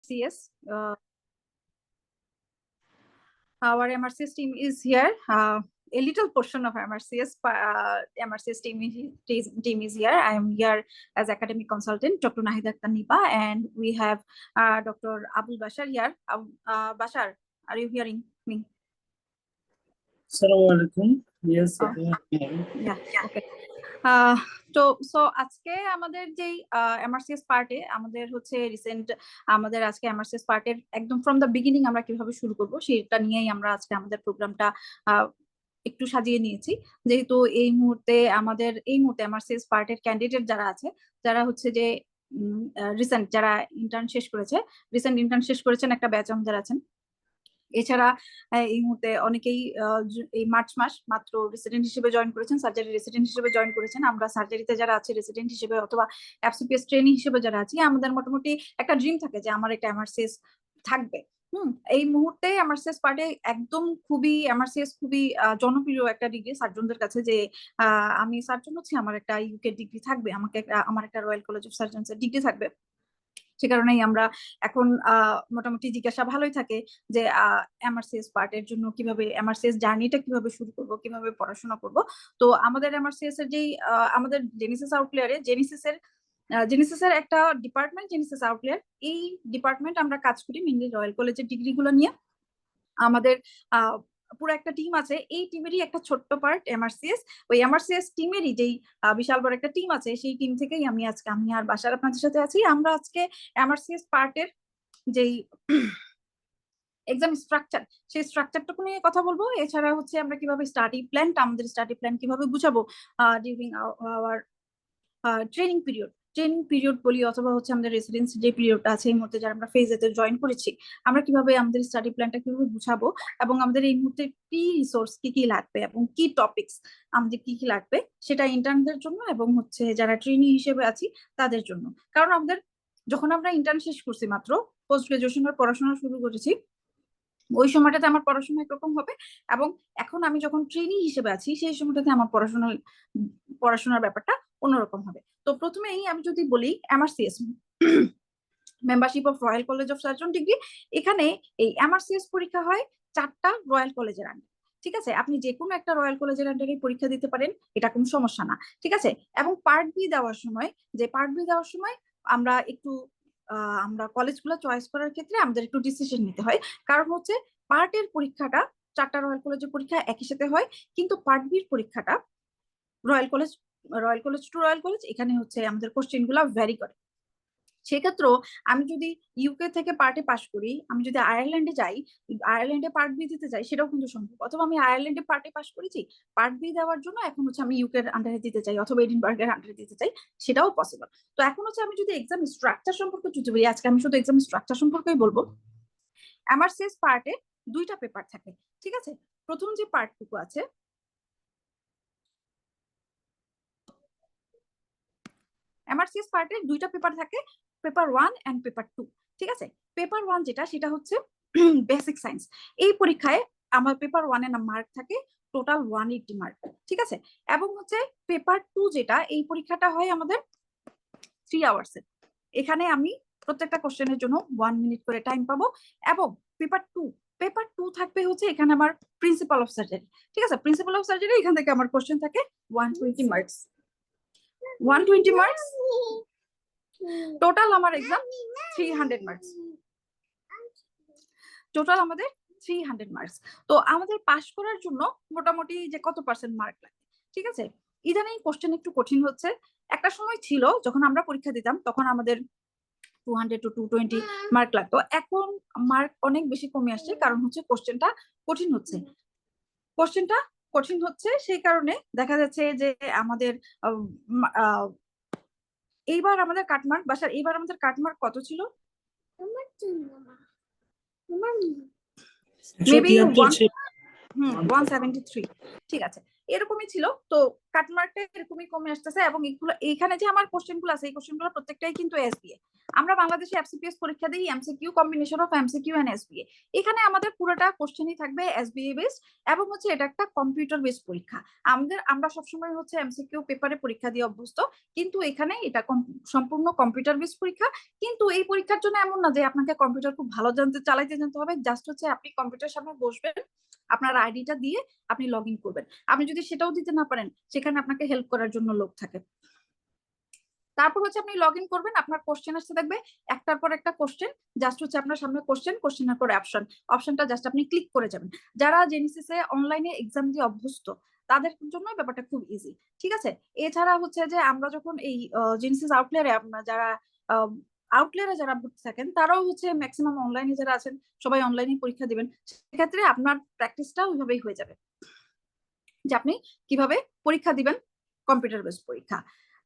MRCS. Our MRCS team is here. A little portion of MRCS team is here. I am here as academic consultant, Dr. Nahida Akhtar Nipa, and we have Dr. Abul Bashar here. Bashar, are you hearing me? Assalamu alaikum. Yes. Yeah. Okay. তো আজকে আমাদের যে MRCS পার্টে আমাদের হচ্ছে recent আমাদের আজকে MRCS পার্টের একদম ফ্রম দ্য বিগিনিং আমরা কিভাবে শুরু করব সেটা নিয়েই আমরা আজকে আমাদের প্রোগ্রামটা একটু সাজিয়ে নিয়েছি। যেহেতু এই মুহূর্তে এমআরসিএস পার্টের ক্যান্ডিডেট যারা আছে, যারা হচ্ছে যে রিসেন্ট যারা ইন্টার্ন শেষ করেছেন একটা ব্যাচ আমাদের আছেন। এছাড়া এই মুহূর্তে অনেকেই এই মার্চ মাস মাত্র রেসিডেন্ট হিসেবে জয়েন করেছেন, সার্জারি রেসিডেন্ট হিসেবে জয়েন করেছেন। আমরা সার্জারিতে যারা আছি রেসিডেন্ট হিসেবে অথবা এফসিপিএস ট্রেনিং হিসেবে যারা আছি, আমাদের মোটামুটি একটা ড্রিম থাকে যে আমার একটা এমআরসিএস থাকবে। এই মুহূর্তে এমআরসিএস পার্টে এমআরসিএস খুবই জনপ্রিয় একটা ডিগ্রি সার্জনদের কাছে, যে আমি সার্জন হচ্ছি, আমার একটা ইউকে ডিগ্রি থাকবে, আমার একটা রয়্যাল কলেজ অফ সার্জনস এর ডিগ্রি থাকবে। সে কারণেই আমরা এখন মোটামুটি জিজ্ঞাসা ভালোই থাকে যে এমআরসিএস পার্টের জন্য কিভাবে এমআরসিএস জার্নিটা কিভাবে শুরু করব, কিভাবে পড়াশোনা করব। তো আমাদের এমআরসিএস এর যেই আমাদের জেনেসিস আউটলেয়ারে জেনেসিসের একটা ডিপার্টমেন্ট জেনেসিস আউটলেয়ার, এই ডিপার্টমেন্ট আমরা কাজ করি মেইনলি রয়্যাল কলেজের ডিগ্রিগুলো নিয়ে। আমাদের পুরো একটা টিম আছে, এই টিমেরই একটা ছোট্ট পার্ট এমআরসিএস। ওই এমআরসিএস টিমেরই যেই বিশাল বড় একটা টিম আছে, সেই টিম থেকেই আমি আর বাসার আপনাদের সাথে আছি। আমরা আজকে এমআরসিএস পার্টের যেই এক্সাম স্ট্রাকচার, সেই স্ট্রাকচারটুকু নিয়ে কথা বলবো। এছাড়া হচ্ছে আমরা কিভাবে আমাদের স্টাডি প্ল্যান কিভাবে গুছাবো ডিউরিং আওয়ার ট্রেনিং পিরিয়ড বলি, অথবা হচ্ছে আমাদের রেসিডেন্স যে পিরিয়ডটা আছে এই মুহূর্তে যারা আমরা ফেজেতে জয়েন করেছি, আমরা কিভাবে আমাদের স্টাডি প্ল্যানটা কিভাবে গুছাবো, এবং আমাদের এই মুহূর্তে কি রিসোর্স কি লাগবে এবং কি টপিকস আমাদের কি লাগবে, সেটা ইন্টার্নদের জন্য এবং হচ্ছে যারা ট্রেনি হিসেবে আছি তাদের জন্য। কারণ যখন আমরা ইন্টার্ন শেষ করছি, মাত্র পোস্ট গ্রাজুয়েশনের পড়াশোনা শুরু করেছি, ওই সময়টাতে আমার পড়াশোনা একরকম হবে, এবং এখন আমি যখন ট্রেনি হিসেবে আছি সেই সময়টাতে আমার পড়াশোনার ব্যাপারটা অন্যরকম হবে। তো প্রথমেই আমি যদি বলি MRCS membership of royal college of surgeon degree, এখানে এই এমআরসিএস পরীক্ষা হয় 4টা রয়্যাল কলেজের আন্ডারে। ঠিক আছে, আপনি যে কোনো একটা রয়্যাল কলেজের আন্ডারে পরীক্ষা দিতে পারেন, এটা কোনো সমস্যা না। ঠিক আছে, এবং পার্ট বি দেওয়ার সময় আমরা কলেজগুলো চয়েস করার ক্ষেত্রে আমাদের একটু ডিসিশন নিতে হয়। কারণ হচ্ছে পার্টের পরীক্ষাটা 4টা রয়্যাল কলেজের পরীক্ষা একই সাথে হয়, কিন্তু পার্ট বির পরীক্ষাটা royal college to royal college, এখানে হচ্ছে আমাদের কোশ্চেন গুলা ভ্যারি করে। সেক্ষেত্রে আমি যদি ইউকে থেকে পার্টে পাস করি, আমি যদি আয়ারল্যান্ডে যাই, আয়ারল্যান্ডে পার্ট বি দিতে চাই, সেটাও কিন্তু সম্ভব। অথবা আমি আয়ারল্যান্ডে পার্টে পাস করেছি, পার্ট বি দেওয়ার জন্য এখন হচ্ছে আমি ইউকের আন্ডারে দিতে চাই অথবা এডিনবার্গের আন্ডারে দিতে চাই, সেটাও পসিবল। তো এখন হচ্ছে আমি যদি এক্সাম স্ট্রাকচার সম্পর্কে যদি বলি, আজকে আমি শুধু এক্সাম স্ট্রাকচার সম্পর্কেই বলবো। এমআরসিএস পার্টে 2টা পেপার থাকে। ঠিক আছে, প্রথম যে পার্টটুকু আছে, এমআরসিএস পার্টের 2টা পেপার থাকে, পেপার 1 এন্ড পেপার 2। ঠিক আছে, পেপার 1 সেটা হচ্ছে বেসিক সায়েন্স। এই পরীক্ষায় আমার পেপার 1 এর মার্ক থাকে টোটাল 180 মার্ক। ঠিক আছে, এবং হচ্ছে পেপার 2 যেটা, এই পরীক্ষাটা হয় আমাদের 3 আওয়ার্সের। এখানে আমি প্রত্যেকটা কোশ্চেনের জন্য 1 মিনিট করে টাইম পাবো। এবং পেপার 2 থাকবে হচ্ছে এখানে আমার প্রিন্সিপাল অফ সার্জারি। ঠিক আছে, প্রিন্সিপাল অফ সার্জারি এখান থেকে আমার কোশ্চেন থাকে 120 মার্কস। 120 মার্কস টোটাল আমার এক্সাম 300 মার্কস। টোটাল আমাদের 300 মার্কস। তো আমাদের পাস করার জন্য মোটামুটি যে কত পার্সেন্ট মার্ক লাগে। ঠিক আছে, ইদানিং কোশ্চেন একটু কঠিন হচ্ছে। একটা সময় ছিল যখন আমরা পরীক্ষা দিতাম, তখন আমাদের 200 to 220 মার্ক লাগতো। এখন মার্ক অনেক বেশি কমে আসছে, কারণ হচ্ছে কোশ্চেনটা কঠিন হচ্ছে। সেই কারণে দেখা যাচ্ছে যে আমাদের এইবার আমাদের কাটমার্ক কত ছিল? মেবি 173। ঠিক আছে, এরকমই ছিল। তো কাটমার্কটা এরকমই কমে আসতেছে, এবং এইখানে যে আমার কোশ্চেন গুলো আছে এই কোশ্চেন গুলো প্রত্যেকটাই কিন্তু এসবিএ। আমরা বাংলাদেশে এফসিপিএস পরীক্ষা দিই MCQ combination of MCQ and SBA. এখানে আমাদের পুরোটা কোশ্চেনই থাকবে এসবিএ বেসড, এবং হচ্ছে এটা একটা কম্পিউটার বেসড পরীক্ষা। আমরা সবসময় হচ্ছে এমসিকিউ পেপারে পরীক্ষা দিয়ে অভ্যস্ত, কিন্তু এখানে এটা সম্পূর্ণ কম্পিউটার বেসড পরীক্ষা। কিন্তু এই পরীক্ষার জন্য এমন না যে আপনাকে কম্পিউটার খুব ভালো চালাইতে জানতে হবে, জাস্ট হচ্ছে আপনি কম্পিউটার সামনে বসবেন, আপনার আইডিটা দিয়ে আপনি লগ ইন করবেন। আপনি যদি সেটাও দিতে না পারেন, সেখানে আপনাকে হেল্প করার জন্য লোক থাকে। তারপর হচ্ছে আপনি লগ ইন করবেন, আপনার কোশ্চেন আসতে থাকবে একটার পর একটা কোশ্চেন, জাস্ট হচ্ছে আপনার সামনে কোশ্চেনের পরে অপশনটা জাস্ট আপনি ক্লিক করে যাবেন। যারা জেনেসিসে অনলাইনে এক্সাম দিয়ে অভ্যস্ত তাদের জন্য ব্যাপারটা খুব ইজি, ঠিক আছে। এছাড়া হচ্ছে যে আমরা যখন এই জেনেসিস আউটলেয়ারে যারা ভর্তি থাকেন তারাও হচ্ছে ম্যাক্সিমাম অনলাইনে যারা আছেন সবাই অনলাইনে পরীক্ষা দিবেন, সেক্ষেত্রে আপনার প্র্যাকটিসটা ওইভাবেই হয়ে যাবে যে আপনি কিভাবে পরীক্ষা দিবেন, কম্পিউটার বেসড পরীক্ষা।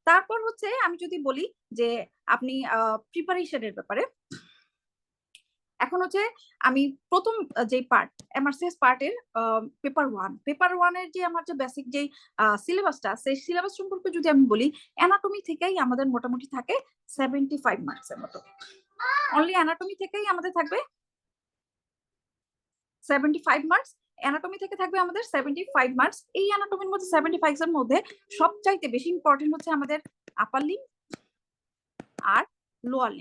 তারপর হচ্ছে আমি যদি বলি যে আপনি প্রিপারেশনের ব্যাপারে, এখন হচ্ছে আমি প্রথম যে পার্ট এমআরসিএস পার্টের পেপার ওয়ানের যে আমার যে বেসিক যে সিলেবাসটা, সেই সিলেবাস সম্পর্কে যদি আমি বলি, অ্যানাটমি থেকেই আমাদের মোটামুটি থাকে 75 মার্কসের মতো। অনলি অ্যানাটমি থেকেই আমাদের থাকবে 75 মার্কস। অ্যানাটমি থেকে থাকবে আমাদের 75 মার্কস। এই অ্যানাটমির মধ্যে 75 এর মধ্যে সবচাইতে বেশি ইম্পর্টেন্ট হচ্ছে আমাদের আপার লিম্ব আর লোয়ার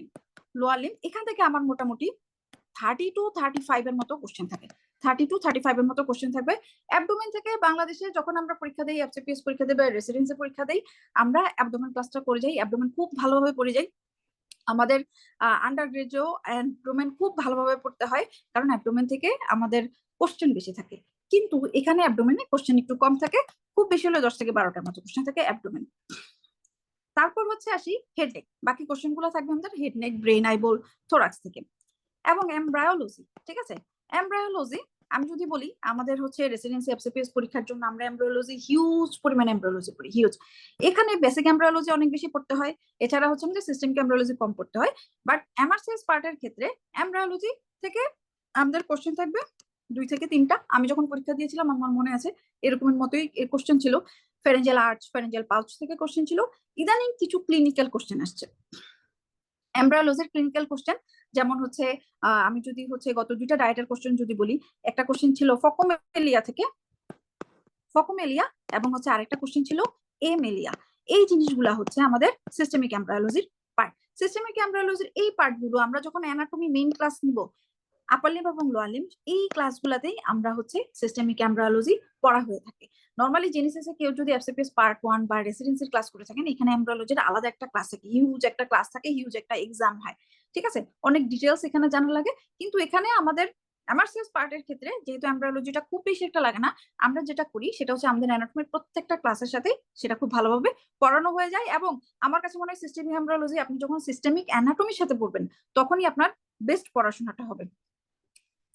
লিম্ব। এখান থেকে আমার মোটামুটি 30 to 35 এর মতো কোশ্চেন থাকে। 30 to 35 এর মতো কোশ্চেন থাকবে। অ্যাবডোমেন থেকে বাংলাদেশে যখন আমরা পরীক্ষা দেই, এফসিপিএস পরীক্ষা দেই বা রেসিডেন্সি পরীক্ষা দেই, আমরা অ্যাবডোমেন ক্লাসটা করে যাই। অ্যাবডোমেন খুব ভালোভাবে পড়ে যাই। আমাদের আন্ডার গ্রেডেও অ্যাবডোমেন খুব ভালোভাবে পড়তে হয়, কারণ অ্যাবডোমেন থেকে আমাদের কোশ্চেন বেশি থাকে। কিন্তু এখানে অ্যাবডোমেনে কোশ্চেন একটু কম থাকে, খুব বেশি হলে 10 থেকে 12টার মতো কোশ্চেন থাকে অ্যাবডোমেন। তারপর হচ্ছে আসি হেড নেক। বাকি কোশ্চেন গুলো থাকবে আমাদের head neck, brain, eyeball, thorax থেকে। এবং এমব্রায়োলজি, ঠিক আছে। এমব্রায়োলজি আমি যদি বলি, আমাদের হচ্ছে রেসিডেন্সি এফসিপিএস পরীক্ষার জন্য আমরা এমব্রায়োলজি হিউজ পরিমাণে এমব্রায়োলজি পড়ি, হিউজ। এখানে বেসিক এমব্রায়োলজি অনেক বেশি পড়তে হয়, এছাড়া হচ্ছে আমাদের সিস্টেমিক এমব্রায়োলজি কম পড়তে হয়। বাট এমআরসিএস পার্টের ক্ষেত্রে এমব্রায়োলজি থেকে আমাদের কোশ্চেন থাকবে 2 থেকে 3টা। আমি যখন পরীক্ষা দিয়েছিলাম আমার মনে আছে এরকমের মতোই কোশ্চেন ছিল। ফেরেঞ্জিয়াল আর্চ, ফেরেঞ্জিয়াল পাউচ থেকে কোশ্চেন ছিল। ইদানিং কিছু ক্লিনিক্যাল কোশ্চেন আসছে এমব্রায়োলজির ক্লিনিক্যাল কোশ্চেন, যেমন হচ্ছে আমি যদি হচ্ছে গত 2টা ডায়েটের কোশ্চেন যদি বলি, একটা কোশ্চেন ছিল ফকোমেলিয়া থেকে, ফকোমেলিয়া, এবং হচ্ছে আরেকটা কোশ্চেন ছিল এমেলিয়া। এই জিনিসগুলা হচ্ছে আমাদের সিস্টেমিক এমব্রায়োলজির পার্ট। সিস্টেমিক এমব্রায়োলজির এই পার্টগুলো আমরা যখন অ্যানাটমি মেইন ক্লাস নিব, আপার লিম্ব এবং লোয়ার লিম্ব, এই ক্লাসগুলোতেই আমরা হচ্ছে সিস্টেমিক এমব্রায়োলজি পড়া হয়ে থাকে। নরমালি জেনেসিসে কেউ যদি এফসিপিএস পার্ট 1 বা রেসিডেন্সির ক্লাস করে থাকেন, এখানে এমব্রায়োলজির আলাদা একটা ক্লাস থাকে, হিউজ একটা ক্লাস থাকে, হিউজ একটা এক্সাম হয়, ঠিক আছে। অনেক ডিটেইলস এখানে জানা লাগে। কিন্তু এখানে আমাদের এমআরসিএস পার্টের ক্ষেত্রে যেহেতু এমব্রায়োলজিটা খুব বেশি একটা লাগে না, আমরা যেটা করি সেটা হচ্ছে আমাদের অ্যানাটমির প্রত্যেকটা ক্লাসের সাথে সেটা খুব ভালোভাবে পড়ানো হয়ে যায়। এবং আমার কাছে মনে হয় সিস্টেমিক এমব্রায়োলজি আপনি যখন সিস্টেমিক অ্যানাটমির সাথে পড়বেন, তখনই আপনার বেস্ট পড়াশোনাটা হবে।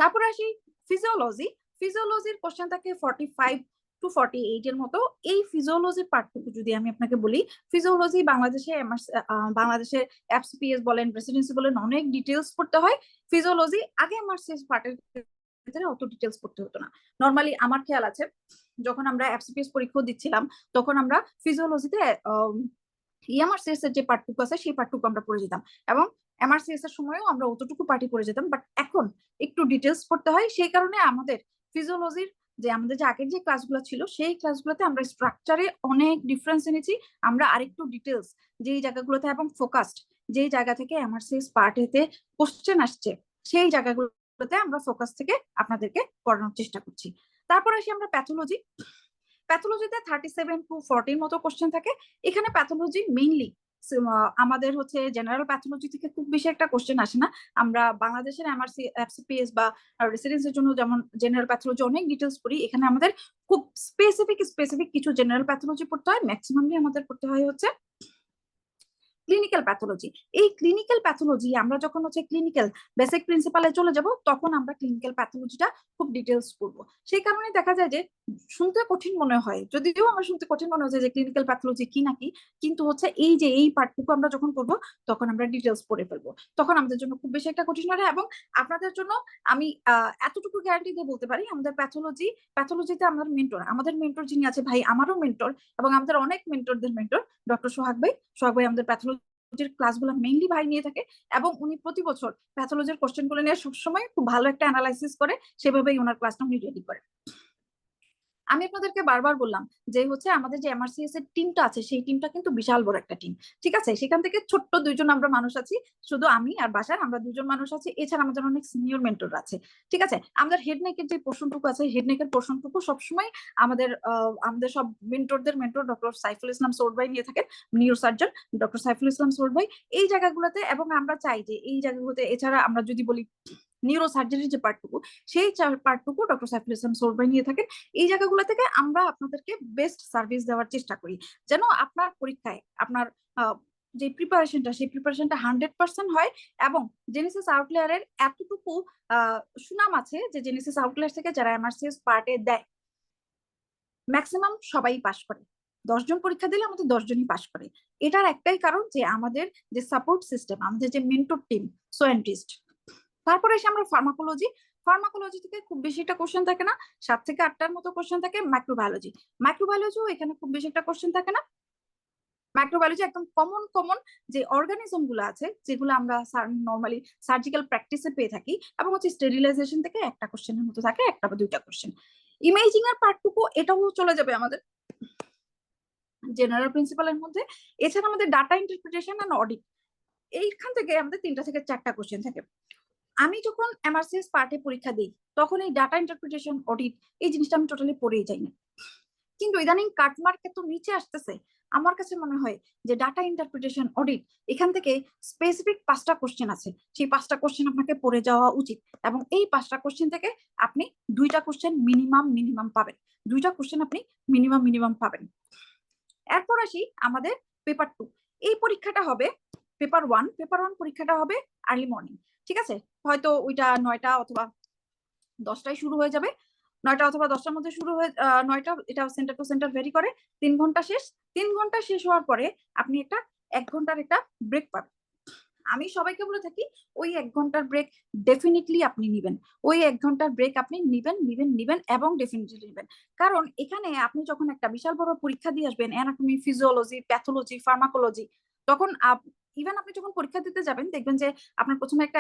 তারপরে আসি ফিজিওলজির কোশ্চেন থাকে 45 to 48 এর মতো। এই ফিজিওলজির পার্টটুকু যদি আমি আপনাকে বলি, ফিজিওলজি বাংলাদেশে এফসিপিএস বলেন, রেসিডেন্সি বলেন, অনেক ডিটেলস পড়তে হয়। ফিজিওলজি আগে এমআরসিএস পার্টের ক্ষেত্রে অত ডিটেলস পড়তে হতো না। নরমালি আমার খেয়াল আছে যখন আমরা এফসিপিএস পরীক্ষা দিচ্ছিলাম, তখন আমরা ফিজিওলজিতে এমআরসিএস এর যে পার্টটুকু আছে সেই পার্টটুকু আমরা পড়ে যেতাম, এবং এমআরসিএস এর সময়ও আমরা অতটুকু পার্টি পড়ে যেতাম। বাট এখন একটু ডিটেলস পড়তে হয়, সেই কারণে আমাদের ফিজিওলজির আমাদের যে আগের যে ক্লাসগুলো ছিল সেই ক্লাসগুলোতে আমরা স্ট্রাকচারে অনেক ডিফারেন্স এনেছি। আমরা আরেকটু ডিটেলস যেই জায়গাগুলোতে এবং ফোকাসড যেই জায়গা থেকে এমআরসিএস পার্টেতে কোশ্চেন আসছে সেই জায়গাগুলোতে আমরা ফোকাস থেকে আপনাদেরকে পড়ানোর চেষ্টা করছি। তারপর আসি আমরা প্যাথোলজিতে 37 to 40 মতো কোশ্চেন থাকে। এখানে প্যাথোলজি মেইনলি আমাদের হচ্ছে জেনারেল প্যাথোলজি থেকে খুব বেশি একটা কোশ্চেন আসে না। আমরা বাংলাদেশের এফসিপিএস বা রেসিডেন্সির জন্য যেমন জেনারেল প্যাথোলজি অনেক ডিটেলস পড়ি, এখানে আমাদের খুব স্পেসিফিক কিছু জেনারেল প্যাথোলজি পড়তে হয়। ম্যাক্সিমামলি আমাদের পড়তে হয় হচ্ছে ক্লিনিক্যাল প্যাথোলজি। এই ক্লিনিক্যাল প্যাথোলজি আমরা যখন হচ্ছে ক্লিনিক্যাল বেসিক প্রিন্সিপালে চলে যাব, তখন আমরা ক্লিনিক্যাল প্যাথোলজিটা খুব ডিটেলস পড়বো। সেই কারণে দেখা যায় যে শুনতে কঠিন মনে হয়, যদিও আমার শুনতে কঠিন মনে হচ্ছে যে ক্লিনিক্যাল প্যাথোলজি কি নাকি, কিন্তু হচ্ছে এই যে এই পার্টটুকু আমরা যখন করবো তখন আমরা ডিটেলস পড়ে ফেলবো, তখন আমাদের জন্য খুব বেশি একটা কঠিন হয়। এবং আপনাদের জন্য আমি এতটুকু গ্যারান্টি দিয়ে বলতে পারি, আমাদের প্যাথোলজিতে আমাদের মেন্টর যিনি আছে ভাই, আমারও মেন্টর এবং আমাদের অনেক মেন্টরদের মেন্টর ডক্টর সোহাগ ভাই আমাদের প্যাথোলজির ক্লাসগুলো মেইনলি ভাই নিয়ে থাকে, এবং উনি প্রতি বছর প্যাথোলজির কোশ্চেন গুলো নিয়ে সবসময় খুব ভালো একটা অ্যানালাইসিস করে, সেভাবেই ওনার ক্লাসটা উনি রেডি করে। আমি আপনাদেরকে বারবার বললাম যে হচ্ছে আমাদের যে এমআরসিএস এর টিমটা আছে, সেই টিমটা কিন্তু বিশাল বড় একটা টিম। ঠিক আছে, সেখান থেকে ছোট্ট দুইজন আমরা মানুষ আছি, শুধু আমি আর বাসার আমরা দুজন মানুষ আছি, এছাড়া আমাদের অনেক সিনিয়র মেন্টর আছে। ঠিক আছে, আমাদের হেড নেকের যে পোর্শনটুকু আছে, হেড নেকের পোর্শনটুকু সবসময় আমাদের সব মেন্টরদের মেন্টর ডক্টর সাইফুল ইসলাম সৌদ ভাই নিয়ে থাকেন, neuro surgeon doctor Saiful Islam Saud ভাই। এই জায়গাগুলোতে, এবং আমরা চাই যে এই জায়গাগুলোতে, এছাড়া আমরা যদি বলি নিউরো সার্জারির যে পার্টটুকু, সেই পার্টটুকু ডক্টর সাইফুল ইসলাম সৌদ ভাই নিয়ে থাকেন। এই জায়গাগুলো থেকে আমরা আপনাদেরকে বেস্ট সার্ভিস দেওয়ার চেষ্টা করি, যেন আপনার পরীক্ষায় আপনার যে প্রিপারেশনটা, সেই প্রিপারেশনটা 100% হয়। এবং জেনেসিস আউটলায়ারের এতটুকু সুনাম আছে যে জেনেসিস আউটলায়ার থেকে যারা এমআরসিএস পার্টে দেয়, ম্যাক্সিমাম সবাই পাস করে। 10 জন পরীক্ষা দিলে আমাদের 10 জনই পাস করে। এটার একটাই কারণ যে আমাদের যে সাপোর্ট সিস্টেম, আমাদের যে মেন্টর টিম, সোয়েন্টিস্ট। তারপরে এসে আমরা ফার্মাকোলজি থেকে খুব বেশি একটা কোশ্চেন থাকে না, 7 থেকে 8টার মতো কোশ্চেন থাকে। মাইক্রোবায়োলজিও এখানে খুব বেশি একটা কোশ্চেন থাকে না। মাইক্রোবায়োলজি একদম কমন যে অর্গানিজম গুলো আছে, যেগুলো আমরা নর্মালি সার্জিক্যাল প্র্যাকটিসে পেয়ে থাকি, এবং হচ্ছে স্টেরিলাইজেশন থেকে একটা কোশ্চেনের মতো থাকে, একটা বা দুইটা কোশ্চেন। ইমেজিং এর পার্টটুকু এটাও চলে যাবে আমাদের জেনারেল প্রিন্সিপালের মধ্যে। এছাড়া আমাদের ডাটা ইন্টারপ্রিটেশন এন্ড অডিট, এইখান থেকে আমাদের 3টা থেকে 4টা কোশ্চেন থাকে। আমি যখন এমআরসিএস পার্টে পরীক্ষা দিই, তখন এই ডাটা ইন্টারপ্রিটেশন অডিট এই জিনিসটা আমি টোটালি পড়েই যাই না। কিন্তু ইদানিং কাটমার্ক এত নিচে আসতেছে, আমার কাছে মনে হয় যে ডাটা ইন্টারপ্রিটেশন অডিট, এখান থেকে স্পেসিফিক 5টা কোশ্চেন আছে, সেই 5টা কোশ্চেন আপনাকে পড়ে যাওয়া উচিত। এবং এই 5টা কোশ্চেন থেকে আপনি 2টা কোশ্চেন মিনিমাম পাবেন, 2টা কোশ্চেন আপনি মিনিমাম পাবেন। এরপর আসি আমাদের পেপার 2। এই পরীক্ষাটা হবে পেপার 1 পরীক্ষাটা হবে আর্লি মর্নিং। ঠিক আছে, হয়তো ওইটা 9টা অথবা 10টায় শুরু হয়ে যাবে, 9টা অথবা 10টার মধ্যে শুরু হয়ে 9টা, এটা সেন্টার টু সেন্টার ভেরি করে। 3 ঘন্টা শেষ। 3 ঘন্টা শেষ হওয়ার পরে আপনি একটা 1 ঘন্টার একটা ব্রেক পাবেন। আমি সবাইকে বলে থাকি ওই 1 ঘন্টার ব্রেক ডেফিনেটলি আপনি নিবেন, ওই 1 ঘন্টার ব্রেক আপনি নিবেন এবং ডেফিনেটলি নিবেন। কারণ এখানে আপনি যখন একটা বিশাল বড় পরীক্ষা দিয়ে আসবেন, অ্যানাটমি, ফিজিওলজি, প্যাথোলজি, ফার্মাকোলজি, তখন ইভেন আপনি যখন পরীক্ষা দিতে যাবেন দেখবেন যে আপনার প্রথমে একটা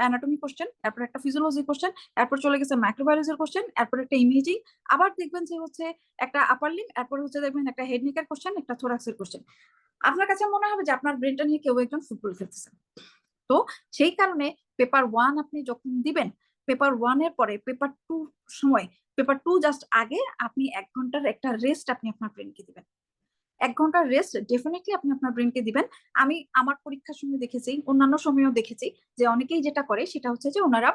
অ্যানাটমি কোশ্চেন, তারপর একটা ফিজিওলজি কোশ্চেন, এরপর চলে গেছে মাইক্রোবায়োলজির কোশ্চেন, এরপর একটা ইমেজিং, আবার দেখবেন যে হচ্ছে একটা আপার লিম্ব, এরপর হচ্ছে দেখবেন একটা হেড নেকের কোশ্চেন, একটা থোরাক্সের কোশ্চেন। আপনার কাছে মনে হবে যে আপনার ব্রেনটা নিয়ে কেউ একজন ফুটবল খেলতেছে। তো সেই কারণে পেপার 1 আপনি যখন দিবেন, পেপার 1 এর পরে পেপার 2 জাস্ট আগে আপনি 1 ঘন্টার একটা রেস্ট আপনি আপনার ব্রেনকে দিবেন। 1 ঘন্টার রেস্ট ডেফিনেটলি আপনি আপনার ব্রেনকে দিবেন। আমি আমার পরীক্ষার সময় দেখেছি, অন্যান্য সময়ও দেখেছি যে অনেকেই যেটা করে সেটা হচ্ছে যে ওনারা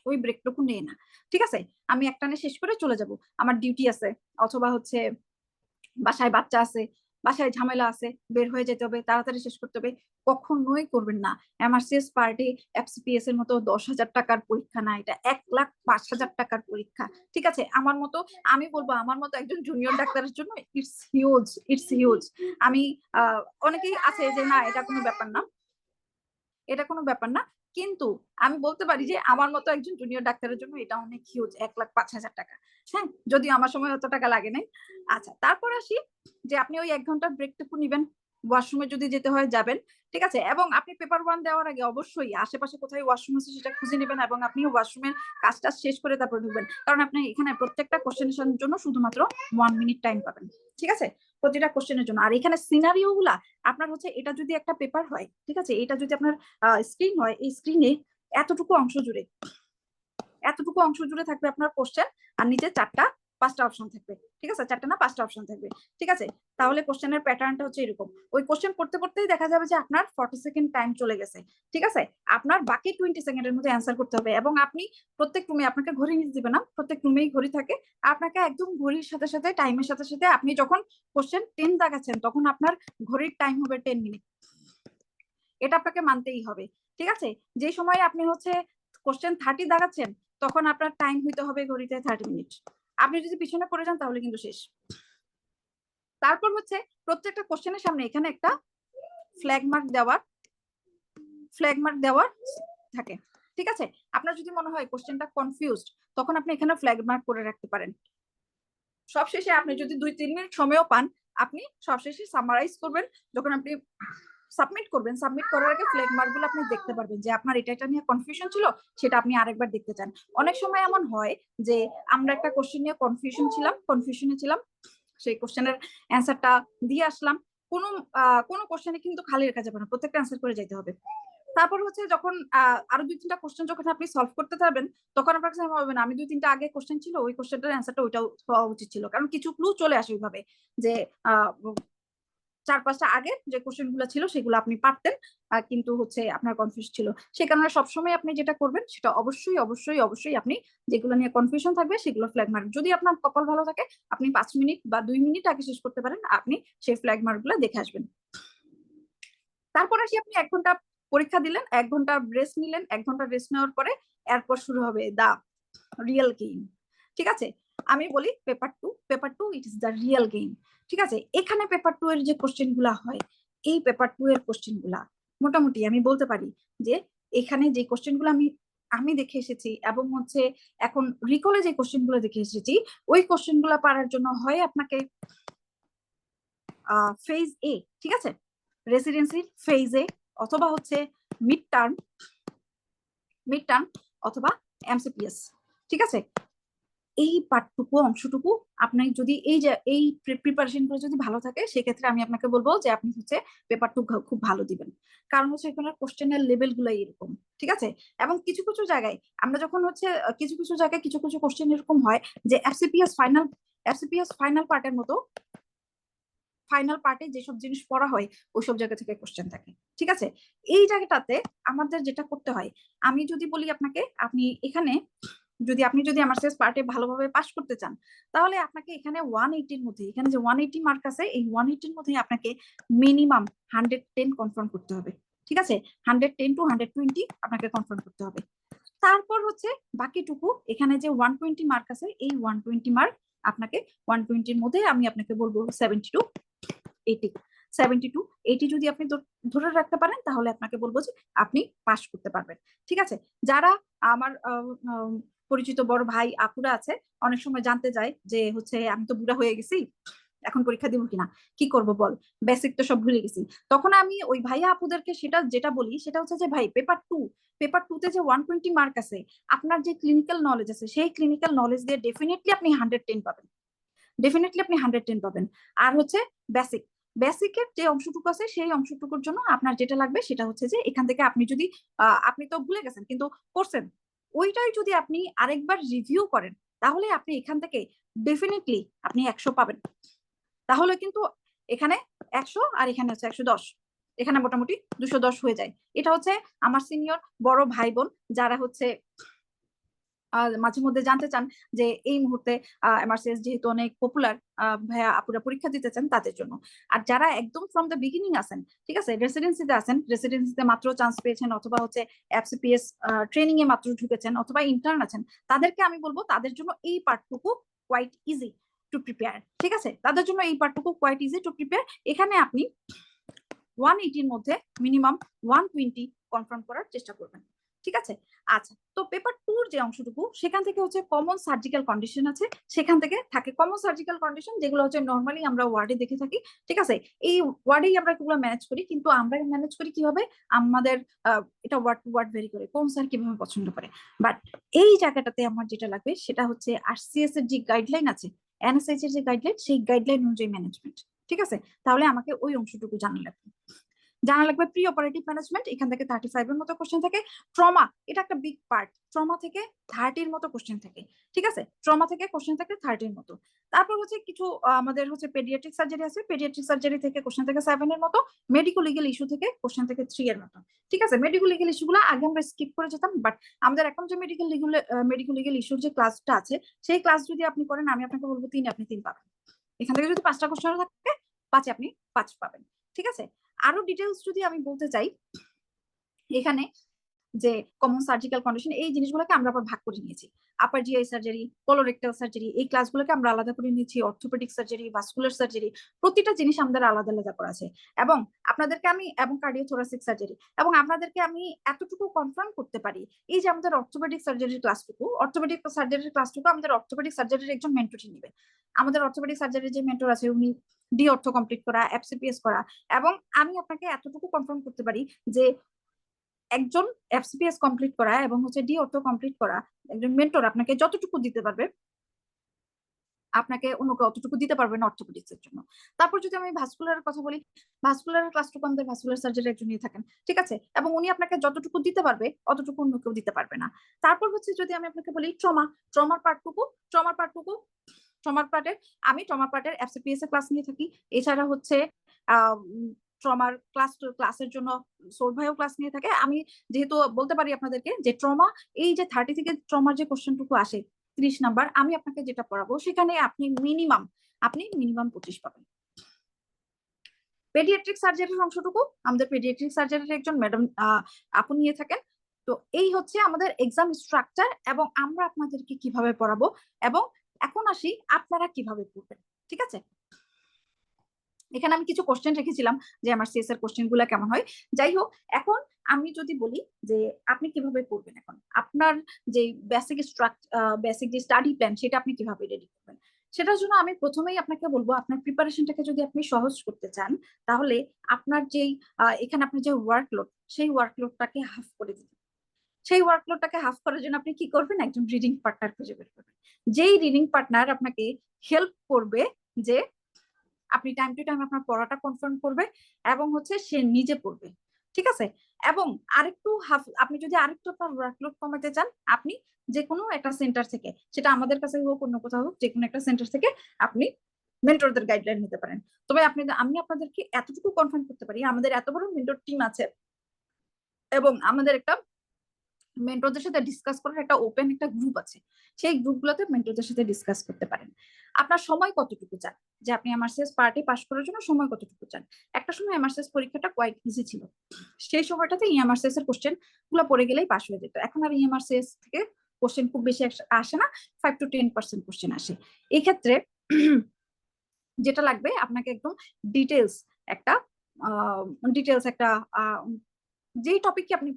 ওই ব্রেকটুকু নেয় না। ঠিক আছে, আমি একটানে শেষ করে চলে যাব, আমার ডিউটি আছে, অথবা হচ্ছে বাসায় বাচ্চা আছে, বাসায় ঝামেলা আছে, বের হয়ে যেতে হবে, তাড়াতাড়ি শেষ করতে হবে। কখনোই করবেন না। এমআরসিএস পার্টি এফসিপিএস এর মতো 10,000 টাকার পরীক্ষা না, এটা 1,05,000 টাকার পরীক্ষা। ঠিক আছে, আমি বলবো আমার মতো একজন জুনিয়র ডাক্তারের জন্য ইটস হিউজ। আমি অনেকেই আছে যে না এটা কোনো ব্যাপার না, এটা কোনো ব্যাপার না, কিন্তু আমি বলতে পারি যে আমার মতো একজন জুনিয়র ডাক্তারের জন্য এটা অনেক হিউজ, 1,05,000 টাকা। হ্যাঁ, যদি আমার সময় অত টাকা লাগে নাই। আচ্ছা, তারপর আসি যে আপনি ওই 1 ঘন্টার ব্রেকটুকু নিবেন, ওয়াশরুমে যদি যেতে হয় যাবেন। ঠিক আছে, এবং আপনি পেপার 1 দেওয়ার আগে অবশ্যই আশেপাশে কোথায় ওয়াশরুম আছে সেটা খুঁজে নেবেন, এবং আপনি ওয়াশরুমের কাজটা শেষ করে তারপর ঢুকবেন, কারণ আপনি এখানে প্রত্যেকটা কোশ্চেনের জন্য শুধুমাত্র 1 মিনিট টাইম পাবেন। ঠিক আছে, প্রতিটা কোশ্চেনের জন্য। আর এখানে সিনারিও গুলা আপনার হচ্ছে, এটা যদি একটা পেপার হয়, ঠিক আছে, এটা যদি আপনার স্ক্রিন হয়, এই স্ক্রিনে এতটুকু অংশ জুড়ে থাকবে আপনার কোশ্চেন, আর নিচে 4টা 5টা অপশন থাকবে। ঠিক আছে, 4টা না 5টা অপশন থাকবে। ঠিক আছে, তাহলে কোশ্চেনের প্যাটার্নটা হচ্ছে এরকম, ওই কোশ্চেন পড়তেই দেখা যাবে যে আপনার 40 সেকেন্ড টাইম চলে গেছে। ঠিক আছে, আপনার বাকি 20 সেকেন্ডের মধ্যে অ্যান্সার করতে হবে, এবং আপনি প্রত্যেক রুমে, আপনাকে ঘড়ি নিতে দিবে না, প্রত্যেক রুমেই ঘড়ি থাকে, আপনাকে একদম ঘড়ির সাথে টাইমের সাথে আপনি যখন কোশ্চেন 10 দাগাচ্ছেন তখন আপনার ঘড়ির টাইম হবে 10 মিনিট। এটা আপনাকে মানতেই হবে। ঠিক আছে, যে সময় আপনি হচ্ছে কোশ্চেন 30 দাগাচ্ছেন তখন আপনার টাইম হইতে হবে ঘড়িতে 30 মিনিট। আপনি যদি পিছনে পড়ে যান তাহলে কিন্তু শেষ। তারপর হচ্ছে প্রত্যেকটা কোশ্চেনের সামনে এখানে একটা ফ্ল্যাগ মার্ক দেওয়ার থাকে। ঠিক আছে, আপনার যদি মনে হয় কোশ্চেনটা কনফিউজড তখন আপনি এখানে ফ্ল্যাগ মার্ক করে রাখতে পারেন। সবশেষে আপনি যদি 2-3 মিনিট সময়ও পান, আপনি সবশেষে সামারাইজ করবেন। যখন আপনি সাবমিট করবেন, সাবমিট করার আগে ফ্ল্যাগ মার্ক গুলো আপনি দেখতে পারবেন যে আপনার এটা নিয়ে কনফিউশন ছিল, সেটা আপনি আরেকবার দেখতে চান। অনেক সময় এমন হয় যে আমরা একটা কোশ্চেন নিয়ে কনফিউশনে ছিলাম, সেই কোশ্চেনের অ্যান্সারটা দিয়ে আসলাম। কোনো কোশ্চেনে কিন্তু খালি রেখা যাবে না, প্রত্যেকটা অ্যান্সার করে যেতে হবে। তারপর হচ্ছে যখন আরো 2-3টা কোশ্চেন যখন আপনি সলভ করতে পারবেন তখন আপনার কাছে হবে না আমি 2-3টা আগে কোশ্চেন ছিল ওই কোশ্চেনটার অ্যান্সারটা ওইটাও হওয়া উচিত ছিল, কারণ কিছু ক্লু চলে আসে ওইভাবে যে 4-5টা আগে যে কোশ্চেন গুলো ছিল সেগুলো আপনি পারতেন, কিন্তু হচ্ছে আপনার কনফিউজ ছিল। সে কারণে সবসময় আপনি যেটা করবেন সেটা অবশ্যই আপনি যেগুলো নিয়ে কনফিউশন থাকবে সেগুলো ফ্ল্যাগ মার্ক, যদি আপনার কপাল ভালো থাকে আপনি 5 মিনিট বা 2 মিনিট আগে শেষ করতে পারেন, আপনি সেই ফ্ল্যাগ মার্ক গুলো দেখে আসবেন। তারপর আসি আপনি 1 ঘন্টা পরীক্ষা দিলেন, 1 ঘন্টা রেস্ট নিলেন, 1 ঘন্টা রেস্ট নেওয়ার পরে এরপর শুরু হবে দা রিয়েল গেম। ঠিক আছে, আমি বলি paper two it is the real game. ঠিক আছে, এখানে পেপার 2 এর যে কোশ্চেন গুলা হয়, এই পেপার 2 এর কোশ্চেন গুলা মোটামুটি আমি বলতে পারি যে এখানে যে কোশ্চেন গুলো আমি দেখে এসেছি এবং হচ্ছে এখন রিকলে যে কোশ্চেন গুলো দেখে এসেছি, ওই কোশ্চেন গুলা পারার জন্য হয় আপনাকে ফেজ এ, ঠিক আছে, রেসিডেন্সির ফেজ এ, অথবা হচ্ছে মিড টার্ম অথবা এমসিপিএস। ঠিক আছে, এই পার্টটুকু অংশটুকু আপনি যদি এই প্রিপারেশন গুলো যদি ভালো থাকে সেক্ষেত্রে আমি আপনাকে বলবো যে আপনি হচ্ছে পেপার 2 খুব ভালো দিবেন, কারণ হচ্ছে এখানে কোশ্চেনের লেভেল গুলো এরকম। ঠিক আছে, এবং কিছু জায়গায় আমরা যখন হচ্ছে কিছু জায়গায় কিছু কোশ্চেন এরকম হয় যে এফসিপিএস ফাইনাল পার্টে যেসব জিনিস পড়া হয় ওইসব জায়গা থেকে কোশ্চেন থাকে। ঠিক আছে, এই জায়গাটাতে আমাদের যেটা করতে হয়, আমি যদি বলি আপনাকে, আপনি এখানে আপনি যদি আমার শেষ পার্টে ভালোভাবে পাস করতে চান তাহলে আপনাকে এখানে 180-র মধ্যে, এখানে যে 180 মার্ক আছে এই 180-র মধ্যে আপনাকে মিনিমাম 110 কনফার্ম করতে হবে। ঠিক আছে, 110 to 120 আপনাকে কনফার্ম করতে হবে। তারপর হচ্ছে বাকিটুকু এখানে যে 120 মার্ক আছে এই 120 মার্ক আপনাকে 120-র মধ্যে আমি আপনাকে বলবো 70 to 80 যদি আপনি ধরে রাখতে পারেন তাহলে আপনাকে বলবো যে আপনি পাস করতে পারবেন। ঠিক আছে, যারা আমার পরিচিত বড় ভাই আপুরা আছে অনেক সময় জানতে চায় যে হচ্ছে আমি তো বুড়া হয়ে গেছি, এখন পরীক্ষা দিব কিনা, কি করব বল, বেসিক তো সব ভুলে গেছি। তখন আমি ওই ভাইয়া আপুদেরকে যেটা বলি সেটা হচ্ছে যে ভাই পেপার টুতে যে 120 মার্ক আছে, আপনার যে ক্লিনিক্যাল নলেজ আছে সেই ক্লিনিক্যাল নলেজ দিয়ে ডেফিনেটলি আপনি 110 পাবেন। আর হচ্ছে বেসিকের যে অংশটুকু আছে সেই অংশটুকুর জন্য আপনার যেটা লাগবে সেটা হচ্ছে যে এখান থেকে আপনি যদি আপনি তো ভুলে গেছেন কিন্তু করছেন, ওইটাই যদি আপনি আরেকবার রিভিউ করেন তাহলে আপনি এখান থেকে ডেফিনেটলি আপনি 100 পাবেন। তাহলে কিন্তু এখানে 100 আর এখানে হচ্ছে 110, এখানে মোটামুটি 210 হয়ে যায়। এটা হচ্ছে আমার সিনিয়র বড় ভাই বোন যারা হচ্ছে মাঝে মধ্যে জানতে চান যে এই মুহূর্তে এমআরসিএস যেহেতু অনেক পপুলার, ভাইয়া আপুরা পরীক্ষা দিতে চান তাদের জন্য। আর যারা একদম ফ্রম দ্য বিগিনিং আছেন, ঠিক আছে, রেসিডেন্সিতে মাত্র চান্স পেয়েছেন অথবা হচ্ছে এফসিপিএস ট্রেনিং এ মাত্র ঢুকেছেন অথবা ইন্টার্ন আছেন, তাদেরকে আমি বলবো তাদের জন্য এই পার্টটুকু কোয়াইট ইজি টু প্রিপেয়ার। ঠিক আছে, তাদের জন্য এই পার্টটুকু কোয়াইট ইজি টু প্রিপেয়ার। এখানে আপনি 180-র মধ্যে মিনিমাম 120 কনফার্ম করার চেষ্টা করবেন। ঠিক আছে, আচ্ছা, তো পেপার 2-র যে অংশটুকু সেখান থেকে হচ্ছে কমন সার্জিক্যাল কন্ডিশন আছে, সেখান থেকে থাকে কমন সার্জিক্যাল কন্ডিশন যেগুলো হচ্ছে নর্মালি আমরা ওয়ার্ডে দেখে থাকি। ঠিক আছে, এই ওয়ার্ডেই আমরা এগুলো ম্যানেজ করি, কিন্তু আমরা ম্যানেজ করি কিভাবে, আমাদের এটা ওয়ার্ড টু ওয়ার্ড ভেরি করে কোন স্যার কিভাবে পছন্দ করে। বাট এই জায়গাটাতে আমার যেটা লাগবে সেটা হচ্ছে আরসিএস এর যে গাইডলাইন আছে, এনএসএইচ এর যে গাইডলাইন, সেই গাইডলাইন অনুযায়ী ম্যানেজমেন্ট। ঠিক আছে, তাহলে আমাকে ওই অংশটুকু জানা লাগবে প্রি অপারেটিভ ম্যানেজমেন্ট, এখান থেকে 35-এর মতো কোশ্চেন থাকে। ট্রমা, এটা একটা বিগ পার্ট, ট্রমা থেকে 30-র মতো কোশ্চেন থাকে। ঠিক আছে, ট্রমা থেকে কোশ্চেন থাকে 30-র মতো। তারপর হচ্ছে কিছু আমাদের হচ্ছে পেডিয়াট্রিক সার্জারি আছে, পেডিয়াট্রিক সার্জারি থেকে কোশ্চেন থেকে 7-এর মতো। মেডিকো লিগ্যাল ইস্যু থেকে কোশ্চেন থেকে 3-এর মতো। ঠিক আছে, মেডিকো লিগ্যাল ইস্যুগুলো আগে আমরা স্কিপ করে যেতাম, বাট আমাদের এখন যে মেডিকো লিগ্যাল ইস্যুর যে ক্লাসটা আছে সেই ক্লাস যদি আপনি করেন আমি আপনাকে বলবো 3 আপনি 3 পাবেন। এখান থেকে যদি 5টা কোশ্চেন থাকে 5-এ আপনি 5 পাবেন। ঠিক আছে, আরো ডিটেলস যদি আমি বলতে চাই, এখানে যে কমন সার্জিক্যাল কন্ডিশন এই জিনিসগুলোকে আমরা আবার ভাগ করে নিয়েছি। আপার জিআই সার্জারি, কোলোরেক্টাল সার্জারি, এই ক্লাসগুলোকে আমরা আলাদা করে নিয়েছি। অর্থোপেডিক সার্জারি, ভাস্কুলার সার্জারি, প্রতিটা জিনিস আমাদের আলাদা আলাদা করা আছে। এবং আপনাদেরকে আমি এবং কার্ডিওথোরাসিক সার্জারি, এবং আপনাদেরকে আমি এতটুকু কনফার্ম করতে পারি, এই যে আমাদের অর্থোপেডিক সার্জারির ক্লাসটুকু, আমাদের অর্থোপেডিক সার্জারির একজন মেন্টরই নেবে। আমাদের অর্থোপেডিক সার্জারির যে মেন্টর আছে উনি ডি অর্থো কমপ্লিট করা, এফসিপিএস করা। এবং আমি আপনাকে এতটুকু কনফার্ম করতে পারি যে একজন এফসিপিএস কমপ্লিট করা এবং হচ্ছে ডি অর্থো কমপ্লিট করা একজন মেন্টর আপনাকে যতটুকু দিতে পারবে, আপনাকে অন্যকে অতটুকু দিতে পারবে না অর্থোপেডিক্স এর জন্য। তারপর যদি আমি ভাস্কুলারের কথা বলি, ভাস্কুলারের ক্লাসটুকু আমাদের ভাস্কুলার সার্জারি একজন নিয়ে থাকেন, ঠিক আছে, এবং উনি আপনাকে যতটুকু দিতে পারবে অতটুকু অন্য কেউ দিতে পারবে না। তারপর হচ্ছে যদি আমি আপনাকে বলি ট্রমার পার্টটুকু, ট্রমার পার্টের আমি ট্রমা পার্টের এফসিপিএস এর ক্লাস নিয়ে থাকি। এছাড়া হচ্ছে ট্রমার ক্লাসের জন্য সোল ভাইও ক্লাস নিয়ে থাকে। আমি যেহেতু বলতে পারি আপনাদেরকে যে ট্রমা, এই যে 30 থেকে ট্রমার যে কোশ্চেনটুকু আসে 30 নাম্বার, আমি আপনাকে যেটা পড়াবো সেখানে আপনি মিনিমাম 25 পাবেন। পেডিয়াট্রিক সার্জারির অংশটুকু আমাদের পেডিয়াট্রিক সার্জারির একজন ম্যাডাম আপু নিয়ে থাকেন। তো এই হচ্ছে আমাদের এক্সাম স্ট্রাকচার এবং আমরা আপনাদেরকে কিভাবে পড়াবো, এবং এখন আসি আপনারা কিভাবে পড়বেন। ঠিক আছে, এখানে আমি কিছু কোশ্চেন রেখেছিলাম যে এমআরসিএস এর কোশ্চেন গুলা কেমন হয়। যাই হোক, এখন আমি যদি বলি যে আপনি কিভাবে পড়বেন, এখন আপনার যে বেসিক যে স্টাডি প্ল্যান সেটা আপনি কিভাবে রেডি করবেন, সেটার জন্য আমি প্রথমেই আপনাকে বলবো আপনার প্রিপারেশনটাকে যদি আপনি সহজ করতে চান, তাহলে আপনার যেই এখানে আপনার যে ওয়ার্কলোড, সেই ওয়ার্কলোডটাকে হাফ করে দিতে। সেই ওয়ার্কলোডটাকে হাফ করার জন্য আপনি কি করবেন, একজন রিডিং পার্টনার খুঁজে বের করবেন, যেই রিডিং পার্টনার আপনাকে হেল্প করবে যে আপনি টাইম টু টাইম আপনার পড়াটা কনফার্ম করবে এবং হচ্ছে সে নিজে পড়বে। ঠিক আছে, এবং আরেকটু আপনি যদি আরেকটু আপনার ওয়ার্কলোড কমাতে চান, আপনি যে কোনো একটা সেন্টার থেকে, সেটা আমাদের কাছে হোক অন্য কোথাও হোক, যে কোনো একটা সেন্টার থেকে আপনি মেন্টরদের গাইডলাইন নিতে পারেন। তবে আমি আপনাদেরকে এতটুকু কনফার্ম করতে পারি, আমাদের এত বড় মেন্টর টিম আছে এবং আমাদের একটা মেন্টরদের সাথে ডিসকাস করার একটা ওপেন একটা গ্রুপ আছে। সেই গ্রুপগুলোতে মেন্টরদের সাথে ডিসকাস করতে পারেন। আপনার সময় কতটুকু চান, যে আপনি এমআরসিএস পার্টি পাস করার জন্য সময় কতটুকু চান। একটা সময় এমআরসিএস পরীক্ষাটা কোয়াইট ইজি ছিল, সেই সময়টাতে ইএমআরসিএস এর কোশ্চেন গুলো পড়ে গেলেই পাস হয়ে যেত। এখন আর ইএমআরসিএস থেকে কোশ্চেন খুব বেশি আসে না, 5 to 10% কোশ্চেন আসে। এই ক্ষেত্রে যেটা লাগবে আপনাকে একদম ডিটেলস একটা ডিটেলস একটা যেই টপিককে আপনি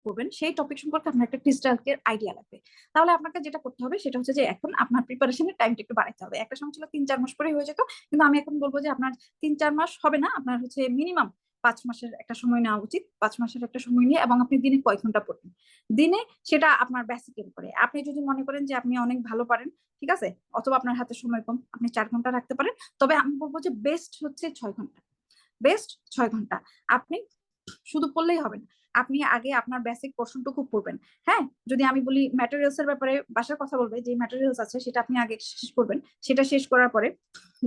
করবেন সেই টপিক সম্পর্কে আপনার একটা ক্রিস্টাল ক্লিয়ার আইডিয়া লাগবে। তাহলে আপনাকে যেটা করতে হবে সেটা হচ্ছে যে এখন আপনার প্রিপারেশনের টাইমটা একটু বাড়াতে হবে। একটা সময় ছিল 3-4 মাস পরে হয়ে যেত, কিন্তু আমি এখন বলবো যে আপনার 3-4 মাস হবে না, আপনার হচ্ছে মিনিমাম 5 মাসের একটা সময় নেওয়া উচিত। 5 মাসের একটা সময় নিয়ে, এবং আপনি দিনে কয় ঘন্টা পড়বেন, দিনে সেটা আপনার বেসিকের উপরে। আপনি যদি মনে করেন যে আপনি অনেক ভালো পারেন, ঠিক আছে, অথবা আপনার হাতে সময় কম, আপনি 4 ঘন্টা রাখতে পারেন। তবে আমি বলবো যে বেস্ট হচ্ছে 6 ঘন্টা, বেস্ট 6 ঘন্টা। আপনি শুধু পড়লেই হবে না, আপনি আগে আপনার বেসিক পোর্শনটুকু পড়বেন। হ্যাঁ, যদি আমি বলি ম্যাটেরিয়ালস এর ব্যাপারে বাসার কথা বলবে, যে ম্যাটেরিয়ালস আছে সেটা আপনি আগে শেষ করবেন। সেটা শেষ করার পরে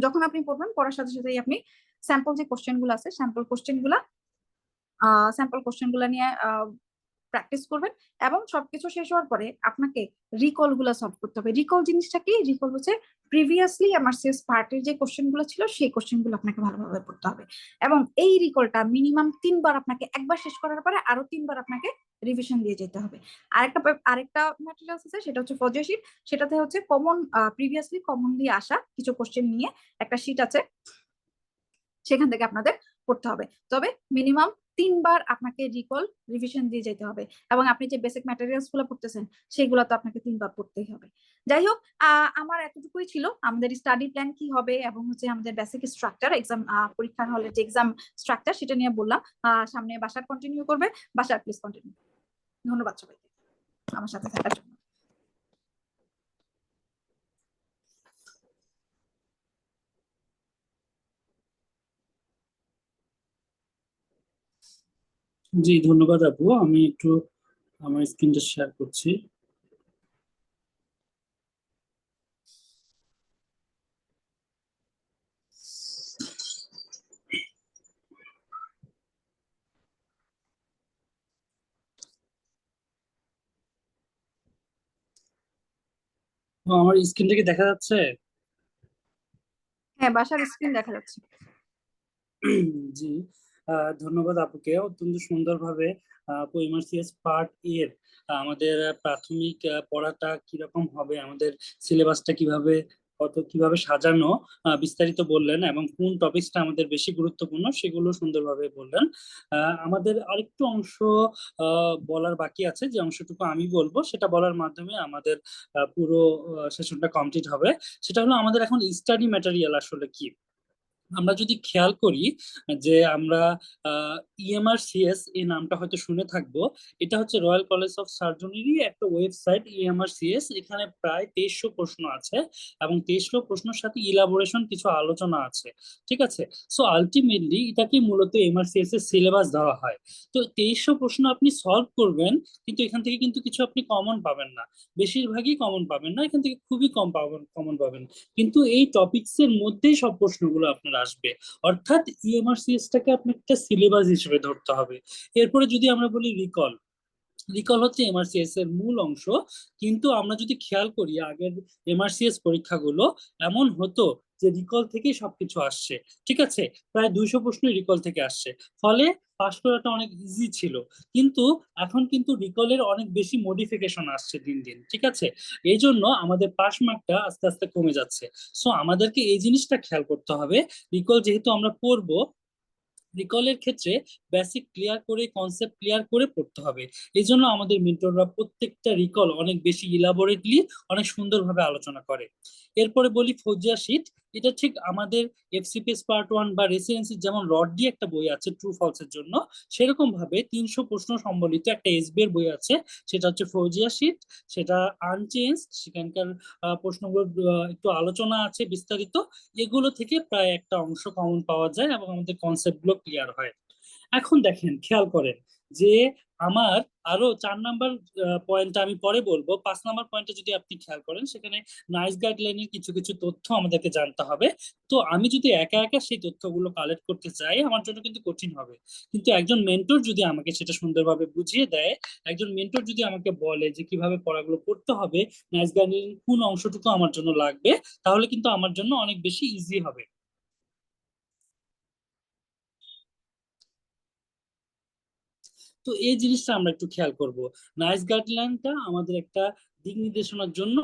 যখন আপনি পড়বেন, পড়ার সাথে সাথেই আপনি স্যাম্পল যে কোশ্চেন গুলো আছে, স্যাম্পল কোশ্চেন গুলা নিয়ে প্র্যাকটিস করবেন। এবং সবকিছু শেষ হওয়ার পরে আপনাকে রিকল গুলা সলভ করতে হবে। রিকল জিনিসটা কি? রিকল হচ্ছে প্রিভিয়াসলি এমআরসিএস পার্টের যে কোশ্চেন গুলো ছিল সেই কোশ্চেন গুলো আপনাকে ভালোভাবে পড়তে হবে। এবং এই রিকলটা মিনিমাম 3 বার, আপনাকে একবার শেষ করার পরে আরো 3 বার আপনাকে রিভিশন দিয়ে যেতে হবে। আরেকটা ম্যাটেরিয়ালস আছে, সেটা হচ্ছে ফজিও শিট। সেটাতে হচ্ছে প্রিভিয়াসলি কমনলি আসা কিছু কোশ্চেন নিয়ে একটা শিট আছে, সেখান থেকে আপনাদের পড়তে হবে। তবে মিনিমাম 3 বার আপনাকে রিকল রিভিশন দিয়ে যেতে হবে। এবং আপনি যে বেসিক ম্যাটেরিয়ালস গুলো পড়তেছেন সেগুলো তো আপনাকে 3 বার পড়তেই হবে। যাই হোক, আমার এতটুকুই ছিল আমাদের স্টাডি প্ল্যান কি হবে এবং হচ্ছে আমাদের বেসিক স্ট্রাকচার, এক্সাম পরীক্ষার হলের যে এক্সাম স্ট্রাকচার সেটা নিয়ে বললাম। সামনে বাসার কন্টিনিউ করবে, বাসার প্লিজ কন্টিনিউ। ধন্যবাদ সবাইকে আমার সাথে থাকার জন্য। জি, ধন্যবাদ আপু। আমি একটু আমার স্ক্রিনটা শেয়ার করছি। আমার স্ক্রিনটা কি দেখা যাচ্ছে? হ্যাঁ, বাসার স্ক্রিন দেখা যাচ্ছে। জি, ধন্যবাদ আপুকে, অত্যন্ত সুন্দরভাবে আপু এমআরসিএস পার্ট এর আমাদের প্রাথমিক পড়াটা কিরকম হবে, আমাদের সিলেবাসটা কিভাবে কিভাবে সাজানো বিস্তারিত বললেন, এবং কোন টপিকসটা আমাদের বেশি গুরুত্বপূর্ণ সেগুলো সুন্দরভাবে বললেন। আমাদের আরেকটু অংশ বলার বাকি আছে, যে অংশটুকু আমি বলবো সেটা বলার মাধ্যমে আমাদের পুরো সেশনটা কমপ্লিট হবে। সেটা হলো আমাদের এখন স্টাডি ম্যাটেরিয়াল আসলে কি। আমরা যদি খেয়াল করি যে আমরা ইএমআরসিএস এই নামটা হয়তো শুনে থাকবো। এটা হচ্ছে রয়্যাল কলেজ অফ সার্জনেরই একটা ওয়েবসাইট ইএমআরসিএস। এখানে প্রায় 2300 প্রশ্ন আছে, এবং 2300 প্রশ্নের সাথে ইলাবোরেশন কিছু আলোচনা আছে। ঠিক আছে, সো আলটিমেটলি এটাকে মূলত এমআরসিএস এর সিলেবাস ধরা হয়। তো 2300 প্রশ্ন আপনি সলভ করবেন, কিন্তু এখান থেকে কিন্তু কিছু আপনি কমন পাবেন না, বেশিরভাগই কমন পাবেন না, এখান থেকে খুবই কমন পাবেন। কিন্তু এই টপিকস এর মধ্যেই সব প্রশ্নগুলো আপনার আসবে, অর্থাৎ ইএমআরসিএস টাকে আপনার একটা সিলেবাস হিসেবে ধরতে হবে। এরপরে যদি আমরা বলি রিকল, রিকল হচ্ছে এমআরসিএস এর মূল অংশ। কিন্তু আমরা যদি খেয়াল করি আগের এমআরসিএস পরীক্ষাগুলো, এমন হতো যে রিকল থেকেই সবকিছু আসছে। ঠিক আছে, প্রায় 200 প্রশ্ন রিকল থেকে আসছে, ফলে পাশ করাটা অনেক ইজি ছিল। কিন্তু এখন কিন্তু রিকলের অনেক বেশি মডিফিকেশন আসছে দিন দিন। ঠিক আছে, এই জন্য আমাদের পাস মার্কটা আস্তে আস্তে কমে যাচ্ছে। সো আমাদেরকে এই জিনিসটা খেয়াল করতে হবে, রিকল যেহেতু আমরা পড়বো, রিকলের ক্ষেত্রে বেসিক ক্লিয়ার করে, কনসেপ্ট ক্লিয়ার করে পড়তে হবে। এই জন্য আমাদের মেন্টররা প্রত্যেকটা রিকল অনেক বেশি ইলাবোরেটলি, অনেক সুন্দরভাবে আলোচনা করে। এরপরে বলি ফৌজিয়া শিট। এটা ঠিক আমাদের এফসিপিএস পার্ট 1 বা রেসিডেন্সি যেমন রড দিয়ে একটা বই আছে ট্রু ফলস এর জন্য, সেরকম ভাবে 300 প্রশ্ন সম্বলিত একটা এসবি এর বই আছে, সেটা হচ্ছে ফৌজিয়া শিট। সেটা আনচেঞ্জ, সেখানকার প্রশ্নগুলো একটু আলোচনা আছে বিস্তারিত। এগুলো থেকে প্রায় একটা অংশ কমন পাওয়া যায়, এবং আমাদের কনসেপ্ট গুলো ক্লিয়ার হয়। এখন দেখেন, খেয়াল করেন যে আমার আরো 4 নাম্বার পয়েন্টটা আমি পরে বলবো। 5 নাম্বার পয়েন্টে যদি আপনি খেয়াল করেন, সেখানে নাইস গাইডলাইনের কিছু কিছু তথ্য আমাদেরকে জানতে হবে। তো আমি যদি একা একা সেই তথ্যগুলো কালেক্ট করতে চাই, আমার জন্য কিন্তু কঠিন হবে। কিন্তু একজন মেন্টর যদি আমাকে সেটা সুন্দরভাবে বুঝিয়ে দেয়, একজন মেন্টর যদি আমাকে বলে যে কিভাবে পড়াগুলো করতে হবে, নাইস গাইডলাইনের কোন অংশটুকু আমার জন্য লাগবে, তাহলে কিন্তু আমার জন্য অনেক বেশি ইজি হবে। তো এই জিনিসটা আমরা একটু খেয়াল করব। নাইস গাইডলাইনটা আমাদের একটা দিক নির্দেশনার জন্য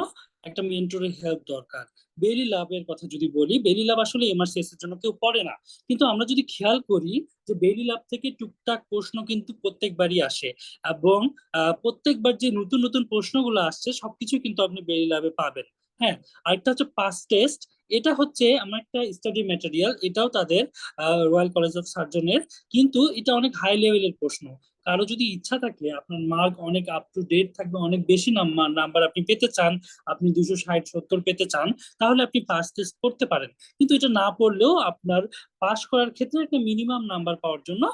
একটা মেন্টরের হেল্প দরকার। বেলি লাভের কথা যদি বলি, বেলি লাভ আসলে এমআরসিএস এর জন্য কেউ পড়ে না, কিন্তু আমরা যদি খেয়াল করি যে বেলি লাভ থেকে টুকটাক প্রশ্ন কিন্তু প্রত্যেকবারই আসে, এবং প্রত্যেকবার যে নতুন নতুন প্রশ্নগুলো আসছে সবকিছু কিন্তু আপনি বেলি লাভে পাবেন। হ্যাঁ, আরেকটা হচ্ছে পাস টেস্ট। এটা হচ্ছে আমার একটা স্টাডি ম্যাটেরিয়াল, এটাও তাদের রয়্যাল কলেজ অফ সার্জনের, কিন্তু এটা অনেক হাই লেভেলের প্রশ্ন। কারো যদি ইচ্ছা থাকে, আপনার মার্ক অনেক আপ টু ডেট থাকবে, অনেক বেশি নাম্বার আপনি পেতে চান, আপনি 260-70 পেতে চান, তাহলে আপনি পাস টেস্ট করতে পারেন। কিন্তু এটা না পড়লেও আপনার পাস করার ক্ষেত্রে একটা মিনিমাম নাম্বার পাওয়ার জন্য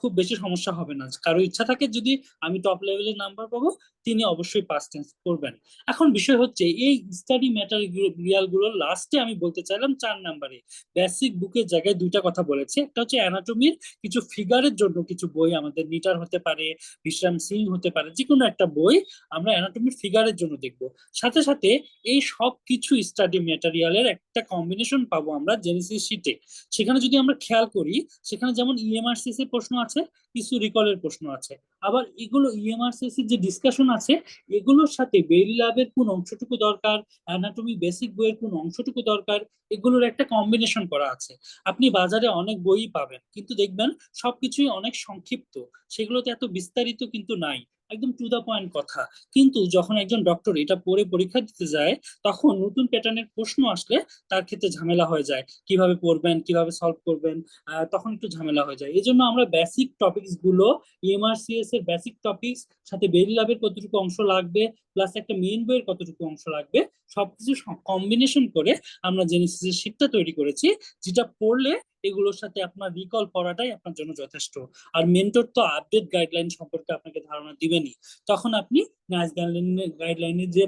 খুব বেশি সমস্যা হবে না। কারো ইচ্ছা থাকে যদি আমি টপ লেভেলের নাম্বার পাবো, তিনি অবশ্যই পাস টেস্ট করবেন। এখন বিষয় হচ্ছে এই স্টাডি ম্যাটেরিয়াল গুলোর লাস্টে আমি বলতে চাইলাম 4 নাম্বারে বেসিক বুকের জায়গায় দুইটা কথা বলেছি। একটা হচ্ছে অ্যানাটমির কিছু ফিগারের জন্য কিছু বই, আমাদের নিটার হতে পারে, বিশ্রাম সিং হতে পারে, যে কোনো একটা বই আমরা অ্যানাটমির ফিগারের জন্য দেখব। সাথে সাথে এই সব কিছু স্টাডি ম্যাটেরিয়ালের একটা কম্বিনেশন পাবো আমরা জেনেসিস শিটে। সেখানে যদি আমরা খেয়াল করি, সেখানে যেমন ইএমআরসিএস এর প্রশ্ন আছে, কিছু রিকলের প্রশ্ন আছে, আবার এগুলো ইএমআরসিএস এর যে ডিসকাশন আছে, এগুলোর সাথে বেলি ল্যাবের কোন অংশটুকু দরকার, অ্যানাটমি বেসিক বইয়ের কোন অংশটুকু দরকার, এগুলোর একটা কম্বিনেশন করা আছে। আপনি বাজারে অনেক বই পাবেন, কিন্তু দেখবেন সবকিছুই অনেক সংক্ষিপ্ত, সেগুলোতে এত বিস্তারিত কিন্তু নাই, একদম টু দা পয়েন্ট কথা। কিন্তু যখন একজন ডক্টর এটা পড়ে পরীক্ষা দিতে যায়, তখন নতুন প্যাটার্নের প্রশ্ন আসলে তার ক্ষেত্রে ঝামেলা হয়ে যায়, কিভাবে পড়বেন, কিভাবে সলভ করবেন, তখন একটু ঝামেলা হয়ে যায়। এই জন্য আমরা বেসিক টপিকস গুলো, ইএমআরসিএস এর বেসিক টপিকস, সাথে বেরি ল্যাবের কতটুকু অংশ লাগবে, প্লাস একটা মেইন বইয়ের কতটুকু অংশ লাগবে, সবকিছু কম্বিনেশন করে আমরা জেনেসিসের শীটটা তৈরি করেছি, যেটা পড়লে এগুলোর সাথে আপনার রিকল পড়াটাই আপনার জন্য যথেষ্ট। আর মেন্টর তো আপডেট গাইডলাইন সম্পর্কে আপনাকে ধারণা দিবেনই, তখন আপনি ন্যাশ গাইডলাইনের যে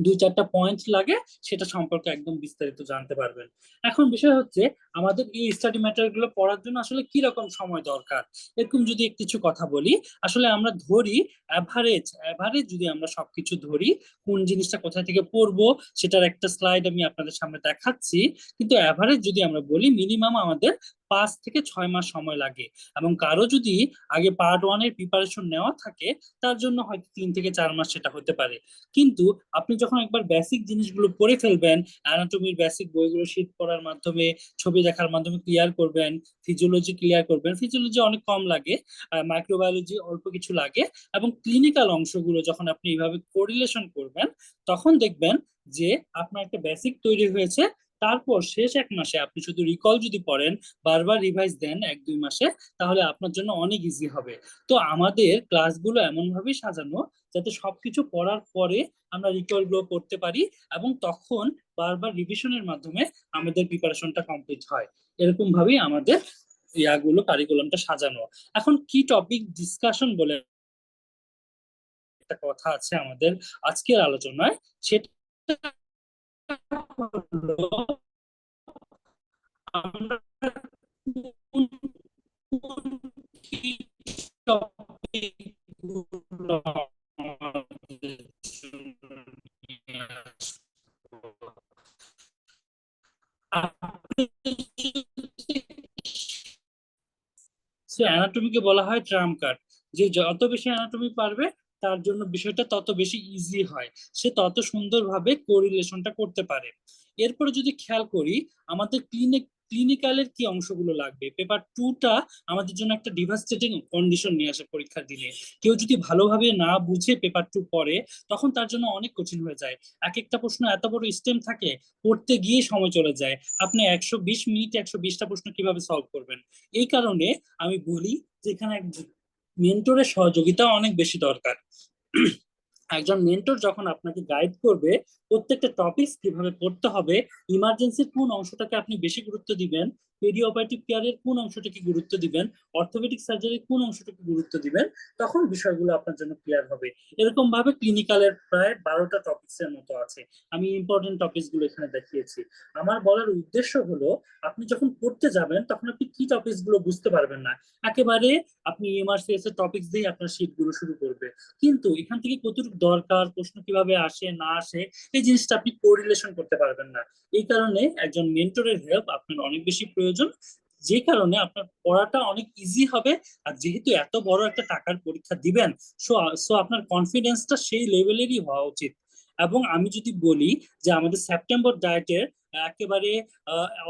2-4টা পয়েন্ট লাগে সেটা সম্পর্কে একদম বিস্তারিত জানতে পারবেন। এখন বিষয় হচ্ছে আমাদের এই স্টাডি ম্যাটেরিয়াল গুলো পড়ার জন্য আসলে কি রকম সময় দরকার, এরকম যদি কিছু কথা বলি। আসলে আমরা ধরি অ্যাভারেজ যদি আমরা সবকিছু ধরি, কোন জিনিসটা কোথা থেকে পড়বো সেটার একটা স্লাইড আমি আপনাদের সামনে দেখাচ্ছি। কিন্তু অ্যাভারেজ যদি আমরা বলি, মিনিমাম আমাদের 5 থেকে 6 মাস সময় লাগে। এবং কারো যদি আগে পার্ট 1 এর প্রিপারেশন নেওয়া থাকে তার জন্য হয়তো 3 থেকে 4 মাস সেটা হতে পারে। কিন্তু আপনি যখন একবার বেসিক জিনিসগুলো পড়ে ফেলবেন, অ্যানাটমির বেসিক বইগুলো শীট পড়ার মাধ্যমে, ছবি দেখার মাধ্যমে ক্লিয়ার করবেন, ফিজিওলজি ক্লিয়ার করবেন, ফিজিওলজি অনেক কম লাগে, মাইক্রোবায়োলজি অল্প কিছু লাগে, এবং ক্লিনিক্যাল অংশগুলো যখন আপনি এইভাবে কোরিলেশন করবেন তখন দেখবেন যে আপনার একটা বেসিক তৈরি হয়েছে। তারপর শেষ 1 মাসে আপনি শুধু রিকল যদি পড়েন, বারবার রিভাইজ দেন 1-2 মাসে, তাহলে আপনার জন্য অনেক ইজি হবে। তো আমাদের ক্লাসগুলো এমন ভাবেই সাজানো যাতে সবকিছু পড়ার পরে আমরা রিকল গুলো করতে পারি, এবং তখন বারবার রিভিশনের মাধ্যমে আমাদের প্রিপারেশনটা কমপ্লিট হয়। এরকম ভাবেই আমাদের ইয়াগুলো কারিকুলামটা সাজানো। এখন কি টপিক ডিসকাশন বলে একটা কথা আছে আমাদের আজকের আলোচনায়, সেটা হলো আমরা কোন কোন কি টপিকগুলো আমাদের জন্য নিয়ে আসবো। আপনি অ্যানাটমিকে বলা হয় ট্রাম্প কার্ড, যে যত বেশি অ্যানাটমি পারবে তার জন্য বিষয়টা তত বেশি ইজি হয়, সে তত সুন্দরভাবে কোরিলেশনটা করতে পারে। এরপরে যদি খেয়াল করি আমাদের ক্লিনিক্যালের কি অংশগুলো লাগবে, পেপার 2টা আমাদের জন্য একটা ডিভাস্টেটিং কন্ডিশন নিয়ে আসে পরীক্ষার দিনে। কেউ যদি ভালোভাবে না বুঝে পেপার 2 পড়ে তখন তার জন্য অনেক কঠিন হয়ে যায়। এক একটা প্রশ্ন এত বড় স্টেম থাকে, পড়তে গিয়ে সময় চলে যায়। আপনি 120 মিনিটে 120টা প্রশ্ন কিভাবে সলভ করবেন? এই কারণে আমি বলি যে এখানে মেন্টরের সহযোগিতা অনেক বেশি দরকার। একজন মেন্টর যখন আপনাকে গাইড করবে প্রত্যেকটা টপিক কিভাবে পড়তে হবে, ইমার্জেন্সির কোন অংশটাকে আপনি বেশি গুরুত্ব দিবেন, পেরিওপারেটিভ কেয়ারের কোন অংশটাকে গুরুত্ব দিবেন, অর্থোপেডিক সার্জারির কোন অংশটাকে গুরুত্ব দিবেন, তখন বিষয়গুলো আপনার জন্য ক্লিয়ার হবে। এরকম ভাবে ক্লিনিক্যালের প্রায় 12টা টপিকস এর মতো আছে, আমি ইম্পর্টেন্ট টপিকস গুলো এখানে দেখিয়েছি। আমার বলার উদ্দেশ্য হলো আপনি যখন পড়তে যাবেন তখন আপনি কি টপিকস গুলো বুঝতে পারবেন না, একেবারে আপনি এমআরসিএস এর টপিকস দিয়ে আপনার শীট গুলো শুরু করবে, কিন্তু এখান থেকে কতটুকু দরকার, প্রশ্ন কিভাবে আসে না আসে, এই জিনিসটা আপনি কোরিলেশন করতে পারবেন না। এই কারণে একজন মেন্টরের হেল্প আপনার অনেক বেশি প্রয়োজন, যে কারণে আপনার পড়াটা অনেক ইজি হবে। আর যেহেতু এত বড় একটা টাকার পরীক্ষা দিবেন, সো সো আপনার কনফিডেন্সটা সেই লেভেলেরই হওয়া উচিত। এবং আমি যদি বলি যে আমাদের সেপ্টেম্বর ডায়েটের একেবারে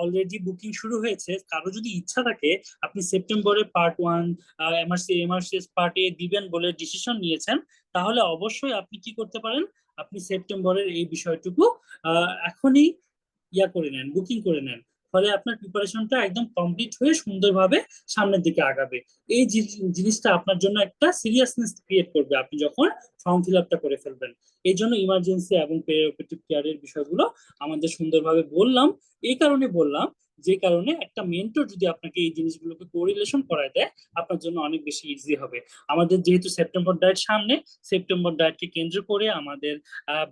অলরেডি বুকিং শুরু হয়েছে, কারো যদি ইচ্ছা থাকে আপনি সেপ্টেম্বরে পার্ট 1 এমআরসিএস পার্ট এ দিবেন বলে ডিসিশন নিয়েছেন, তাহলে অবশ্যই আপনি কি করতে পারেন, আপনি সেপ্টেম্বরের এই বিষয়টুকু এখনই ইয়া করে নেন, বুকিং করে নেন। ফলে আপনার প্রিপারেশনটা একদম কমপ্লিট হয়ে সুন্দরভাবে সামনের দিকে আগাবে। এই জিনিসটা আপনার জন্য একটা সিরিয়াসনেস ক্রিয়েট করবে আপনি যখন ফর্ম ফিল আপটা করে ফেলবেন। এই জন্য ইমার্জেন্সি এবং পেরিওপেটিভ কেয়ারের বিষয়গুলো আমাদের সুন্দরভাবে বললাম। এই কারণে বললাম, যে কারণে একটা মেন্টর যদি আপনাকে এই জিনিসগুলোকে কোরিলেশন করায় দেয় আপনার জন্য অনেক বেশি ইজি হবে। আমাদের যেহেতু সেপ্টেম্বর ডায়েট সামনে, সেপ্টেম্বর ডায়েটকে কেন্দ্র করে আমাদের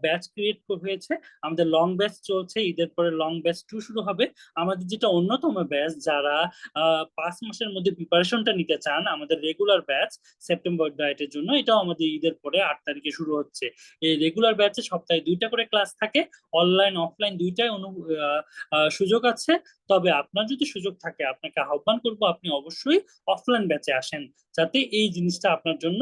ব্যাচ ক্রিয়েট হয়েছে। আমাদের লং ব্যাচ চলছে, ঈদের পরে লং ব্যাচ 2 শুরু হবে। আমাদের যেটা অন্যতম ব্যাচ, যারা 5 মাসের মধ্যে প্রিপারেশনটা নিতে চান, আমাদের রেগুলার ব্যাচ সেপ্টেম্বর ডায়েটের জন্য, এটাও আমাদের ঈদের পরে 8 তারিখে শুরু হচ্ছে। এই রেগুলার ব্যাচে সপ্তাহে 2টা করে ক্লাস থাকে, অনলাইন অফলাইন দুইটাই সুযোগ আছে। তবে আপনার যদি সুযোগ থাকে আপনাকে আহ্বান করবো আপনি অবশ্যই অফলাইন ব্যাচে আসেন, যাতে এই জিনিসটা আপনার জন্য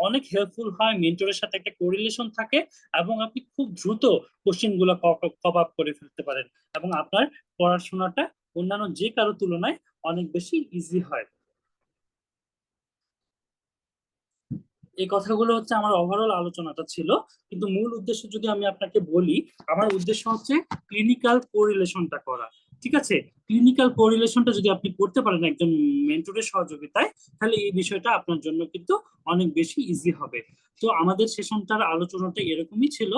অনেক হেল্পফুল হয়, মেন্টরের সাথে একটা কোরিলেশন থাকে, এবং আপনি খুব দ্রুত কোশ্চেন গুলো কপ আপ করে ফেলতে পারেন, এবং আপনার পড়াশোনাটা অন্যান্য যে কারো তুলনায় অনেক বেশি ইজি হয়। এই কথাগুলো হচ্ছে আমার ওভারঅল আলোচনাটা ছিল, কিন্তু মূল উদ্দেশ্য যদি আমি আপনাকে বলি, আমার উদ্দেশ্য হচ্ছে ক্লিনিক্যাল কোরিলেশনটা করা। ঠিক আছে, ক্লিনিক্যাল কোরিলেশনটা যদি আপনি করতে পারেন একজন মেন্টরের সহযোগিতায়, তাহলে এই বিষয়টা আপনার জন্য কিন্তু অনেক বেশি ইজি হবে। তো আমাদের সেশনটার আলোচনাটা এরকমই ছিল।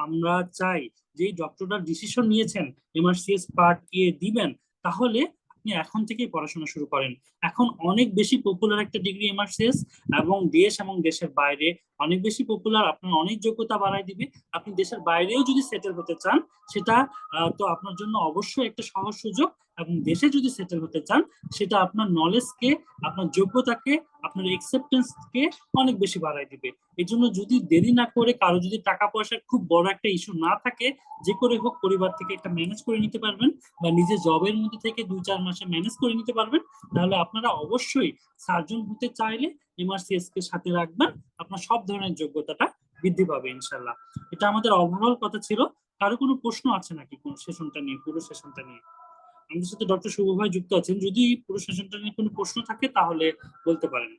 আমরা চাই যে ডক্টররা ডিসিশন নিয়েছেন এমআরসিএস পার্ট এ দিবেন, তাহলে আপনি এখন থেকেই পড়াশোনা শুরু করেন। এখন অনেক বেশি পপুলার একটা ডিগ্রি এমআরসিএস, এবং দেশ এবং দেশের বাইরে অনেক বেশি পপুলার, আপনার অনেক যোগ্যতা বাড়াই দিবে। আপনি দেশের বাইরেও যদি সেটেল হতে চান সেটা তো আপনার জন্য অবশ্যই একটা সহজ সুযোগ, এবং দেশে যদি সেটেল হতে চান সেটা আপনার নলেজকে, আপনার যোগ্যতাকে, আপনার এক্সেপ্টেন্সকে অনেক বেশি বাড়াই দিবে। এই জন্য যদি দেরি না করে, কারো যদি টাকা পয়সার খুব বড় একটা ইস্যু না থাকে, যে করে হোক পরিবার থেকে একটা ম্যানেজ করে নিতে পারবেন বা নিজের জবের মধ্যে থেকে 2-4 মাসে ম্যানেজ করে নিতে পারবেন, তাহলে আপনারা অবশ্যই সার্জন হতে চাইলে এমআরসিএস কে সাথে রাখবেন। আপনার সব ধরনের যোগ্যতাটা বৃদ্ধি পাবে ইনশাল্লাহ। এটা আমাদের ওভারঅল কথা ছিল। কারো কোনো প্রশ্ন আছে নাকি কোন সেশনটা নিয়ে, পুরো সেশনটা নিয়ে? আমাদের সাথে ডক্টর শুভ ভাই যুক্ত আছেন, যদি পুরো সেশনটা নিয়ে কোনো প্রশ্ন থাকে তাহলে বলতে পারেন।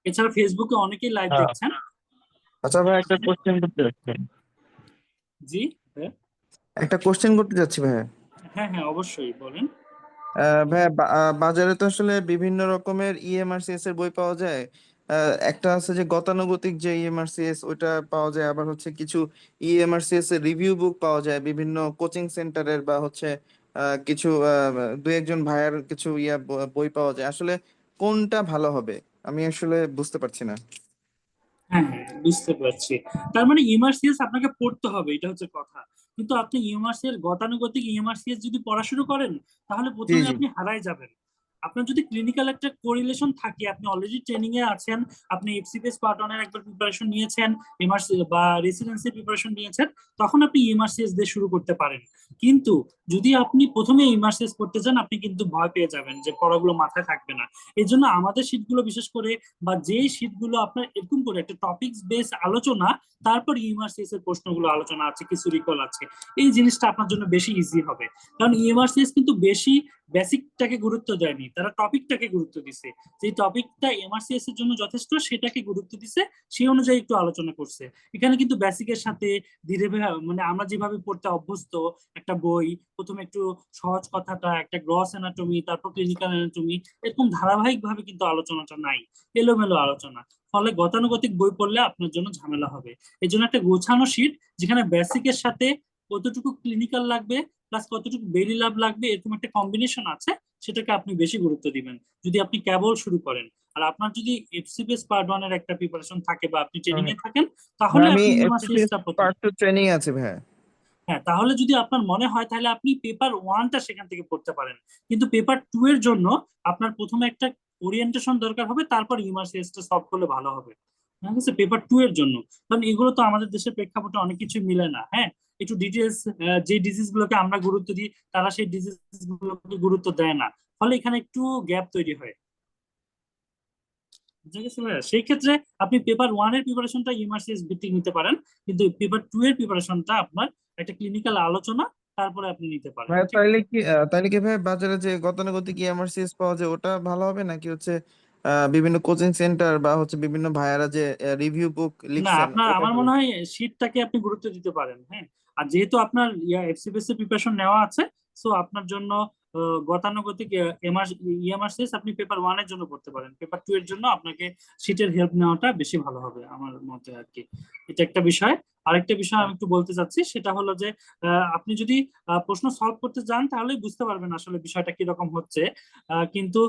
এছাড়া ফেসবুকে অনেকেই লাইভ হ্যাঁ। দেখছেন। আচ্ছা ভাই, একটা কোশ্চেন করতে যাচ্ছি। জি হ্যাঁ। একটা কোশ্চেন করতে যাচ্ছি ভাই। হ্যাঁ হ্যাঁ অবশ্যই বলেন। ভাই, বাজারে তো আসলে বিভিন্ন রকমের ইএমআরসিএস এর বই পাওয়া যায়। একটা আছে যে গতানুগতিক যে ইএমআরসিএস, ওইটা পাওয়া যায়। আবার হচ্ছে কিছু ইএমআরসিএস এর রিভিউ বুক পাওয়া যায় বিভিন্ন কোচিং সেন্টারের, বা হচ্ছে কিছু দুই একজন ভাইয়ার কিছু বই পাওয়া যায়। আসলে কোনটা ভালো হবে আমি আসলে বুঝতে পারছি না। হ্যাঁ হ্যাঁ বুঝতে পারছি। তার মানে ইমার্সিয়াস আপনাকে পড়তে হবে, এটা হচ্ছে কথা। কিন্তু আপনি ইমার্সিয়াস গতানুগতিক ইমার্সিয়াস যদি পড়া শুরু করেন, তাহলে জি, প্রথমে জি। আপনি হারায় যাবেন। আপনার যদি ক্লিনিক্যাল একটা কোরিলেশন থাকে, আপনি অলরেডি ট্রেনিং এ আছেন, আপনি এফসিপিএস পার্ট 1 এর একবার প্রিপারেশন নিয়েছেন, এমআরসি বা রেসিডেন্সি প্রিপারেশন নিয়েছেন, তখন আপনি ইমার্সিয়াস দিয়ে শুরু করতে পারেন। কিন্তু যদি আপনি প্রথমে ইমার্সিয়াস করতে যান, আপনি কিন্তু ভয় পেয়ে যাবেন যে পড়াগুলো মাথায় থাকবে না। এই জন্য আমাদের শীটগুলো বিশেষ করে, বা যেই শীটগুলো আপনার এরকম করে একটা টপিকস বেস আলোচনা, তারপর ইউএমআরসিএস এর প্রশ্নগুলো আলোচনা আছে, কিছু রিকল আছে, এই জিনিসটা আপনার জন্য বেশি ইজি হবে। কারণ ইউএমআরসিএস কিন্তু বেশি বেসিকটাকে গুরুত্ব দেয়নি, তারা টপিকটাকে গুরুত্ব দিছে। যে টপিকটা এমআরসিএস এর জন্য যথেষ্ট সেটাকে গুরুত্ব দিছে, সেই অনুযায়ী একটু আলোচনা করছে। এখানে কিন্তু বেসিকের সাথে ধীরে ধীরে, মানে আমরা যেভাবে পড়তে অভ্যস্ত, একটা বই প্রথমে একটু সহজ কথাটা, একটা গ্রস অ্যানাটমি, তারপর ক্লিনিক্যাল অ্যানাটমি, এরকম ধারাবাহিক ভাবে কিন্তু আলোচনাটা নাই, এলোমেলো আলোচনা। ফলে গতানুগতিক বই পড়লে আপনার জন্য ঝামেলা হবে। এই জন্য একটা গোছানো শীট, যেখানে বেসিকের সাথে কতটুকু ক্লিনিক্যাল লাগবে প্লাস কতটুকু বেরি ল্যাব লাগবে, এরকম একটা কম্বিনেশন আছে, সেটাকে আপনি বেশি গুরুত্ব দিবেন যদি আপনি কেবল শুরু করেন। আর আপনার যদি এফসিপিএস পার্ট 1 এর একটা প্রিপারেশন থাকে বা আপনি ট্রেনিং হুম। এ থাকেন, ভাই, তাহলে আমি আপনি এফসিপিএস ইউএমআরসিএস টা প্রথম। পার্ট 2 ট্রেনিং আছে ভাই। হ্যাঁ, তাহলে যদি আপনার মনে হয় তাহলে আপনি পেপার 1টা সেখান থেকে পড়তে পারেন। কিন্তু পেপার 2 এর জন্য আপনার প্রথমে একটা ওরিয়েন্টেশন দরকার হবে, তারপর ইমার্সিয়াস টা সলভ করলে ভালো হবে। ঠিক আছে, পেপার 2 এর জন্য। কারণ এগুলো তো আমাদের দেশের প্রেক্ষাপটে অনেক কিছু মিলে না। হ্যাঁ, একটু ডিটেলস, যে ডিজিজ গুলোকে আমরা গুরুত্ব দিই, তারা সেই ডিজিজ গুলোকে গুরুত্ব দেয় না। ফলে এখানে একটু গ্যাপ তৈরি হয়। বুঝা গেছে ভাইয়া? সেই ক্ষেত্রে আপনি পেপার 1 এর প্রিপারেশনটা ইমার্সিয়াস ভিত্তিক নিতে পারেন, কিন্তু পেপার 2 এর প্রিপারেশনটা আপনার একটা ক্লিনিক্যাল আলোচনা, তারপরে আপনি নিতে পারেন। ভাই, ঠিক আছে। তাইলে কি ভাই, বাজারে যে গতানুগতিক ইএমআরসিএস পাওয়া যায় ওটা ভালো হবে, নাকি হচ্ছে বিভিন্ন কোচিং সেন্টার বা হচ্ছে বিভিন্ন ভাইয়ারা যে রিভিউ বুক না, লিখছেন আপনার ওটা আমার ভালো? মনে হয় শীটটাকে আপনি গুরুত্ব দিতে পারেন। হ্যাঁ, আর যেহেতু আপনার এফসিপিএস এর প্রিপারেশন নেওয়া আছে, সো আপনার জন্য গতানুগতিক ইএমআরসিএস আপনি পেপার 1 এর জন্য করতে পারেন। পেপার 2 এর জন্য আপনাকে শীটের হেল্প নেওয়াটা বেশি ভালো হবে আমার মতে আর কি। এটা একটা বিষয়। আরেকটা বিষয় আমি একটু বলতে চাচ্ছি, সেটা হলো যে আপনি যদি প্রশ্ন সলভ করতে যান, তাহলেই বুঝতে পারবেন আসলে বিষয়টা কিরকম হচ্ছে। কিন্তু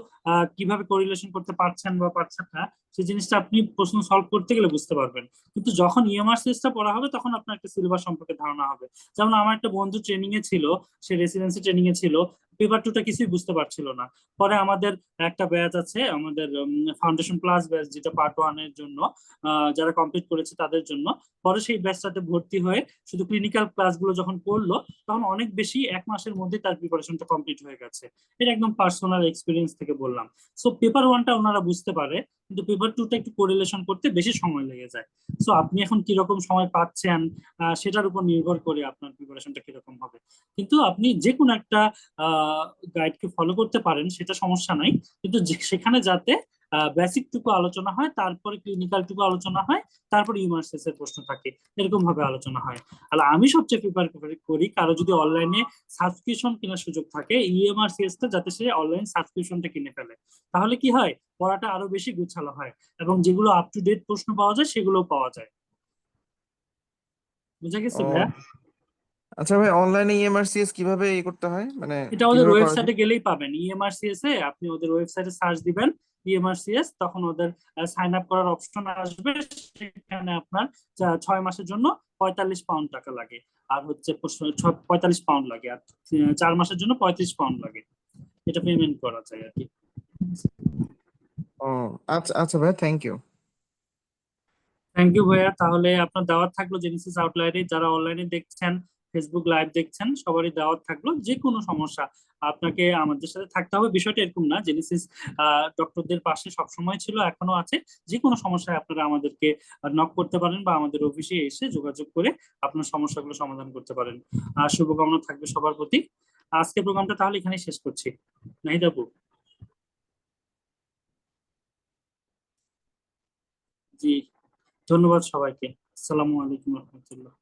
কিভাবে কোরিলেশন করতে পারছেন বা পারছেন না, সেই জিনিসটা আপনি প্রশ্ন সলভ করতে গেলে বুঝতে পারবেন। কিন্তু যখন ইএমআর সিরিজটা পড়া হবে, তখন আপনার একটা সিলেবাস সম্পর্কে ধারণা হবে। যেমন আমার একটা বন্ধু ট্রেনিং এ ছিল, সে রেসিডেন্সি ট্রেনিং এ ছিল, পেপার 2টা কিছুই বুঝতে পারছিল না। পরে আমাদের একটা ব্যাচ আছে, আমাদের ফাউন্ডেশন প্লাস ব্যাচ, যেটা পার্ট 1 এর জন্য, যারা কমপ্লিট করেছে তাদের জন্য। পরে সেই ব্যাচটাতে ভর্তি হয়ে শুধু ক্লিনিক্যাল ক্লাসগুলো যখন করলো, তখন অনেক বেশি 1 মাসের মধ্যে তার প্রিপারেশনটা কমপ্লিট হয়ে গেছে। এটা একদম পার্সোনাল এক্সপিরিয়েন্স থেকে বললাম। সো পেপার 1টা ওনারা বুঝতে পারে, কিন্তু পেপার 2টা একটু কোরিলেশন করতে বেশি সময় লেগে যায়। সো আপনি এখন কিরকম সময় পাচ্ছেন, সেটার উপর নির্ভর করে আপনার প্রিপারেশনটা কিরকম হবে। কিন্তু আপনি যে কোনো একটা গাইডকে ফলো করতে পারেন, সেটা সমস্যা নাই। কিন্তু সেখানে যাতে বেসিক টুকু আলোচনা হয়, তারপরে ক্লিনিক্যাল টুকু আলোচনা হয়, তারপর ইউমার্সিস এর প্রশ্ন থাকে, এরকম ভাবে আলোচনা হয়। আর আমি সবচেয়ে প্রিফার করি, কারো যদি অনলাইনে সাবস্ক্রিপশন কেনার সুযোগ থাকে, ইএমআরসিএস টা যাতে সে অনলাইন সাবস্ক্রিপশনটা কিনে ফেলে। তাহলে কি হয়, পড়াটা আরো বেশি গুছালো হয়, এবং যেগুলো আপ টু ডেট প্রশ্ন পাওয়া যায় সেগুলো পাওয়া যায়। বুঝা গেছে ভাইয়া? ও আচ্ছা ভাই, অনলাইনে ইএমআরসিএস কিভাবে করতে হয়, মানে এটা ওদের কিভাবে করা ওয়েবসাইটে যায়? গেলেই পাবেন। ইএমআরসিএস এ আপনি ওদের ওয়েবসাইটে সার্চ দিবেন ইএমআরসিএস, তখন ওদের সাইন আপ করার অপশন আসবে। সেখানে আপনার 6 মাসের জন্য 45 পাউন্ড টাকা লাগে। আর হচ্ছে 45 পাউন্ড লাগে। আর 4 মাসের জন্য 35 পাউন্ড লাগে। এটা পেমেন্ট করা যায় আর কি। ও আচ্ছা আচ্ছা ভাই, থ্যাংক ইউ। থ্যাংক ইউ ভাইয়া। তাহলে আপনার দাওয়াত থাকলো জেনেসিস আউটলাইনে, যারা অনলাইনে দেখছেন, ফেসবুক লাইভ দেখছেন, সবারই দাওয়াত থাকলো। যে কোনো সমস্যা আপনাকে আমাদের সাথে থাকতে হবে, বিষয়টা এরকম না। জেনেসিস ডক্টরদের পাশে সবসময় ছিল, এখনো আছে। যে কোনো সমস্যায় আপনারা আমাদেরকে নক করতে পারেন বা আমাদের অফিসে এসে যোগাযোগ করে আপনার সমস্যাগুলো সমাধান করতে পারেন। শুভকামনা থাকবে সবার প্রতি। আজকে প্রোগ্রামটা তাহলে এখানেই শেষ করছি। নাহিদ আপু। জি, ধন্যবাদ সবাইকে। আসসালামু আলাইকুম রহমতুল্লাহ।